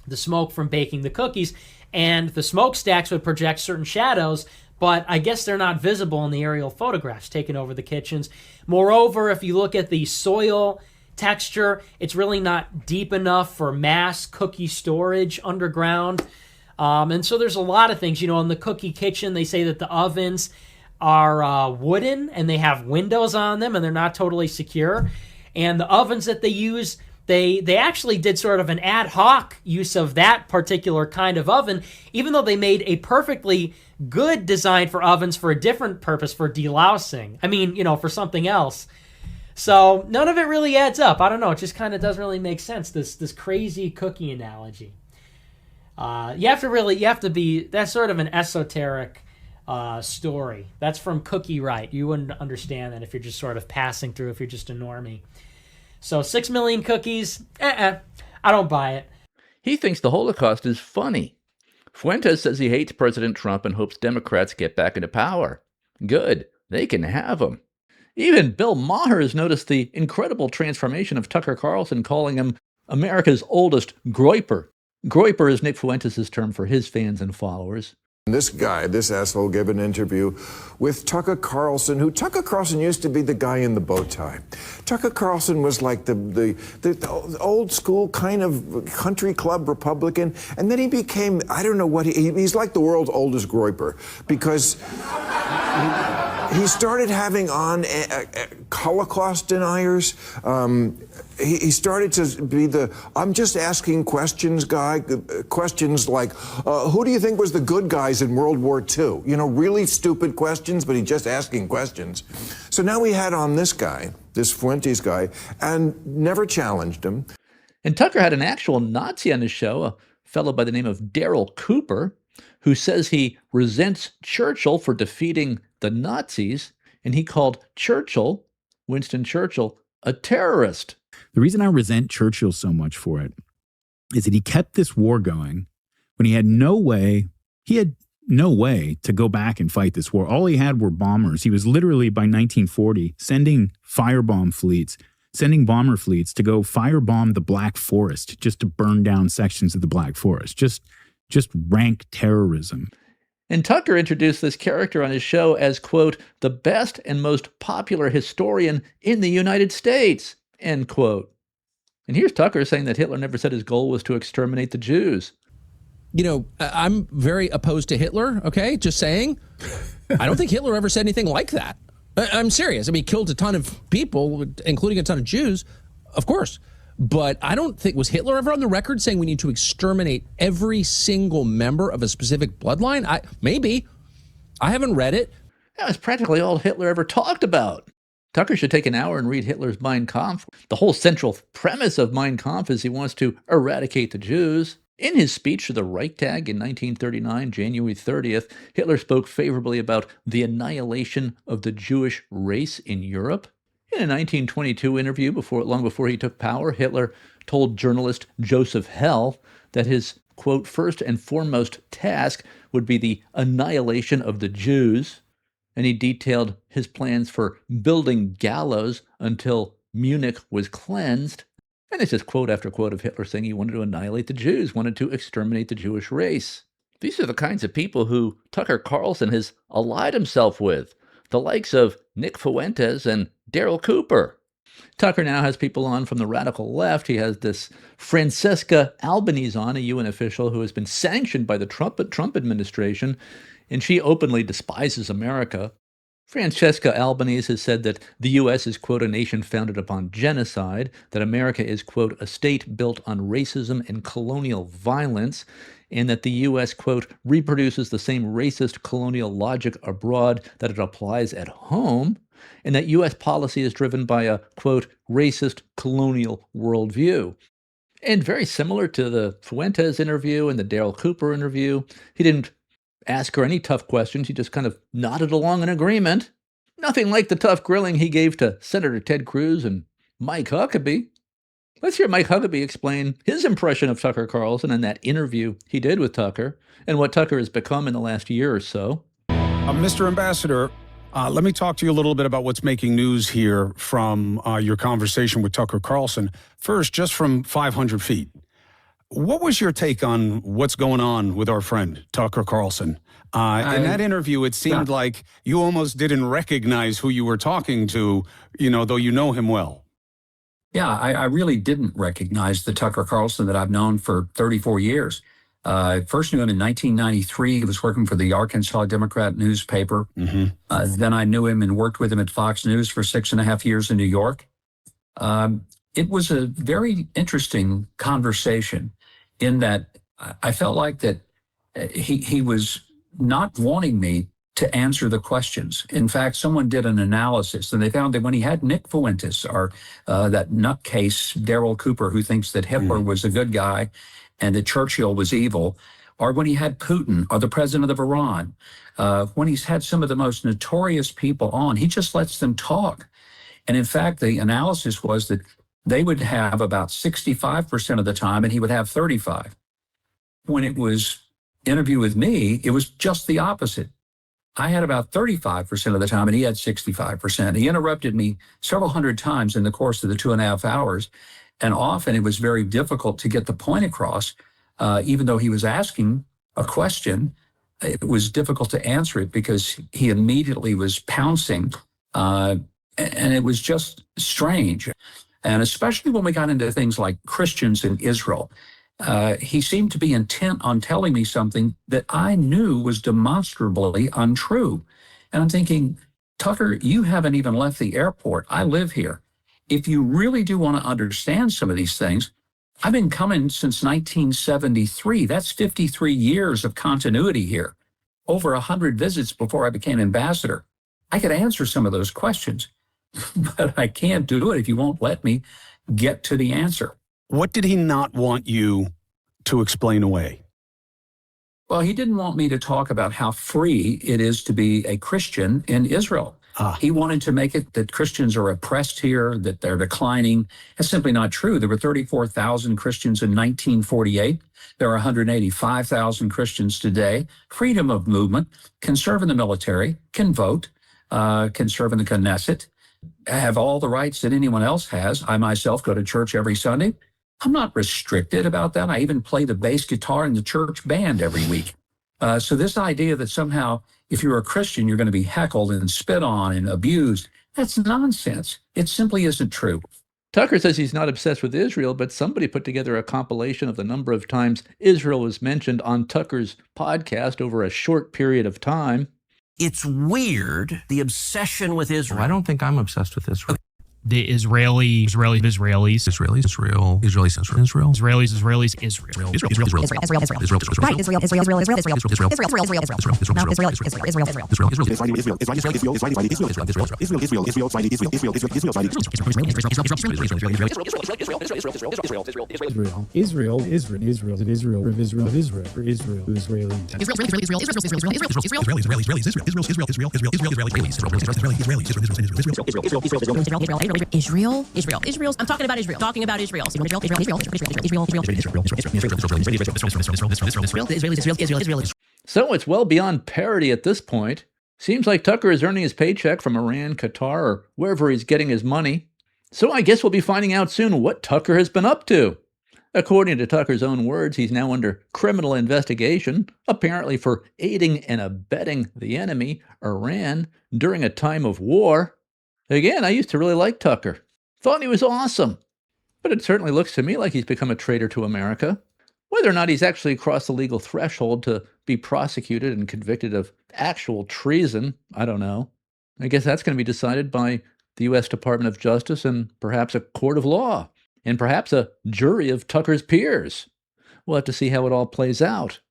the smoke from baking the cookies. And the smokestacks would project certain shadows, but I guess they're not visible in the aerial photographs taken over the kitchens. Moreover, if you look at the soil texture, it's really not deep enough for mass cookie storage underground. And so there's a lot of things, in the cookie kitchen, they say that the ovens are wooden and they have windows on them and they're not totally secure. And the ovens that they use, they actually did sort of an ad hoc use of that particular kind of oven, even though they made a perfectly good design for ovens for a different purpose, for delousing. I mean, for something else. So none of it really adds up. I don't know. It just kind of doesn't really make sense, this crazy cookie analogy. You have to be, that's sort of an esoteric story. That's from Cookie Right. You wouldn't understand that if you're just sort of passing through, if you're just a normie. So 6 million cookies, I don't buy it. He thinks the Holocaust is funny. Fuentes says he hates President Trump and hopes Democrats get back into power. Good, they can have him. Even Bill Maher has noticed the incredible transformation of Tucker Carlson, calling him America's oldest groyper. Groyper is Nick Fuentes' term for his fans and followers. This guy, this asshole, gave an interview with Tucker Carlson, Tucker Carlson used to be the guy in the bow tie. Tucker Carlson was like the old school kind of country club Republican, and then he became, I don't know what, he's like the world's oldest groyper, because He started having on Holocaust deniers. He started to be I'm just asking questions guy. Questions like, who do you think was the good guys in World War II? You know, really stupid questions, but he's just asking questions. So now we had on this guy, this Fuentes guy, and never challenged him. And Tucker had an actual Nazi on his show, a fellow by the name of Daryl Cooper, who says he resents Churchill for defeating the Nazis, and he called Churchill, Winston Churchill, a terrorist. The reason I resent Churchill so much for it is that he kept this war going when he had no way to go back and fight this war. All he had were bombers. He was literally, by 1940, sending bomber fleets to go firebomb the Black Forest, just to burn down sections of the Black Forest, just rank terrorism. And Tucker introduced this character on his show as, quote, the best and most popular historian in the United States, end quote. And here's Tucker saying that Hitler never said his goal was to exterminate the Jews. You know, I'm very opposed to Hitler, okay? Just saying. I don't think Hitler ever said anything like that. I'm serious. I mean, he killed a ton of people, including a ton of Jews, of course. But I don't think, was Hitler ever on the record saying we need to exterminate every single member of a specific bloodline? Maybe. I haven't read it. That was practically all Hitler ever talked about. Tucker should take an hour and read Hitler's Mein Kampf. The whole central premise of Mein Kampf is he wants to eradicate the Jews. In his speech to the Reichstag in 1939, January 30th, Hitler spoke favorably about the annihilation of the Jewish race in Europe. In a 1922 interview, long before he took power, Hitler told journalist Joseph Hell that his, quote, first and foremost task would be the annihilation of the Jews, and he detailed his plans for building gallows until Munich was cleansed. And it's just quote after quote of Hitler saying he wanted to annihilate the Jews, wanted to exterminate the Jewish race. These are the kinds of people who Tucker Carlson has allied himself with, the likes of Nick Fuentes and Daryl Cooper. Tucker now has people on from the radical left. He has this Francesca Albanese on, a UN official who has been sanctioned by the Trump administration, and she openly despises America. Francesca Albanese has said that the U.S. is, quote, a nation founded upon genocide, that America is, quote, a state built on racism and colonial violence, and that the U.S., quote, reproduces the same racist colonial logic abroad that it applies at home, and that U.S. policy is driven by a, quote, racist colonial worldview. And very similar to the Fuentes interview and the Daryl Cooper interview, he didn't ask her any tough questions. He just kind of nodded along in agreement. Nothing like the tough grilling he gave to Senator Ted Cruz and Mike Huckabee. Let's hear Mike Huckabee explain his impression of Tucker Carlson and that interview he did with Tucker and what Tucker has become in the last year or so. Mr. Ambassador, let me talk to you a little bit about what's making news here from your conversation with Tucker Carlson. First, just from 500 feet. What was your take on what's going on with our friend, Tucker Carlson? In that interview, it seemed like you almost didn't recognize who you were talking to, though you know him well. Yeah, I really didn't recognize the Tucker Carlson that I've known for 34 years. I first knew him in 1993. He was working for the Arkansas Democrat newspaper. Mm-hmm. Then I knew him and worked with him at Fox News for 6.5 years in New York. It was a very interesting conversation in that I felt like that he was not wanting me to answer the questions. In fact, someone did an analysis and they found that when he had Nick Fuentes, or that nutcase Daryl Cooper, who thinks that Hitler was a good guy and that Churchill was evil, or when he had Putin or the president of Iran, when he's had some of the most notorious people on, he just lets them talk. And in fact, the analysis was that they would have about 65% of the time and he would have 35%. When it was interview with me, it was just the opposite. I had about 35% of the time and he had 65%. He interrupted me several hundred times in the course of the 2.5 hours. And often it was very difficult to get the point across. Even though he was asking a question, it was difficult to answer it because he immediately was pouncing. And it was just strange. And especially when we got into things like Christians in Israel, he seemed to be intent on telling me something that I knew was demonstrably untrue. And I'm thinking, Tucker, you haven't even left the airport. I live here. If you really do want to understand some of these things, I've been coming since 1973. That's 53 years of continuity here. Over 100 visits before I became ambassador. I could answer some of those questions, but I can't do it if you won't let me get to the answer. What did he not want you to explain away? Well, he didn't want me to talk about how free it is to be a Christian in Israel. He wanted to make it that Christians are oppressed here, that they're declining. That's simply not true. There were 34,000 Christians in 1948. There are 185,000 Christians today. Freedom of movement, can serve in the military, can vote, can serve in the Knesset, have all the rights that anyone else has. I myself go to church every Sunday. I'm not restricted about that. I even play the bass guitar in the church band every week. So this idea that somehow if you're a Christian, you're going to be heckled and spit on and abused, that's nonsense. It simply isn't true. Tucker says he's not obsessed with Israel, but somebody put together a compilation of the number of times Israel was mentioned on Tucker's podcast over a short period of time. It's weird, the obsession with Israel. I don't think I'm obsessed with Israel. The Israelis, Israelis, Israel, Israel. I'm talking about Israel. Israel. So it's well beyond parody at this point. Seems like Tucker is earning his paycheck from Iran, Qatar, or wherever he's getting his money. So I guess we'll be finding out soon what Tucker has been up to. According to Tucker's own words, he's now under criminal investigation, apparently for aiding and abetting the enemy, Iran, during a time of war. Again, I used to really like Tucker. Thought he was awesome. But it certainly looks to me like he's become a traitor to America. Whether or not he's actually crossed the legal threshold to be prosecuted and convicted of actual treason, I don't know. I guess that's going to be decided by the U.S. Department of Justice and perhaps a court of law, and perhaps a jury of Tucker's peers. We'll have to see how it all plays out.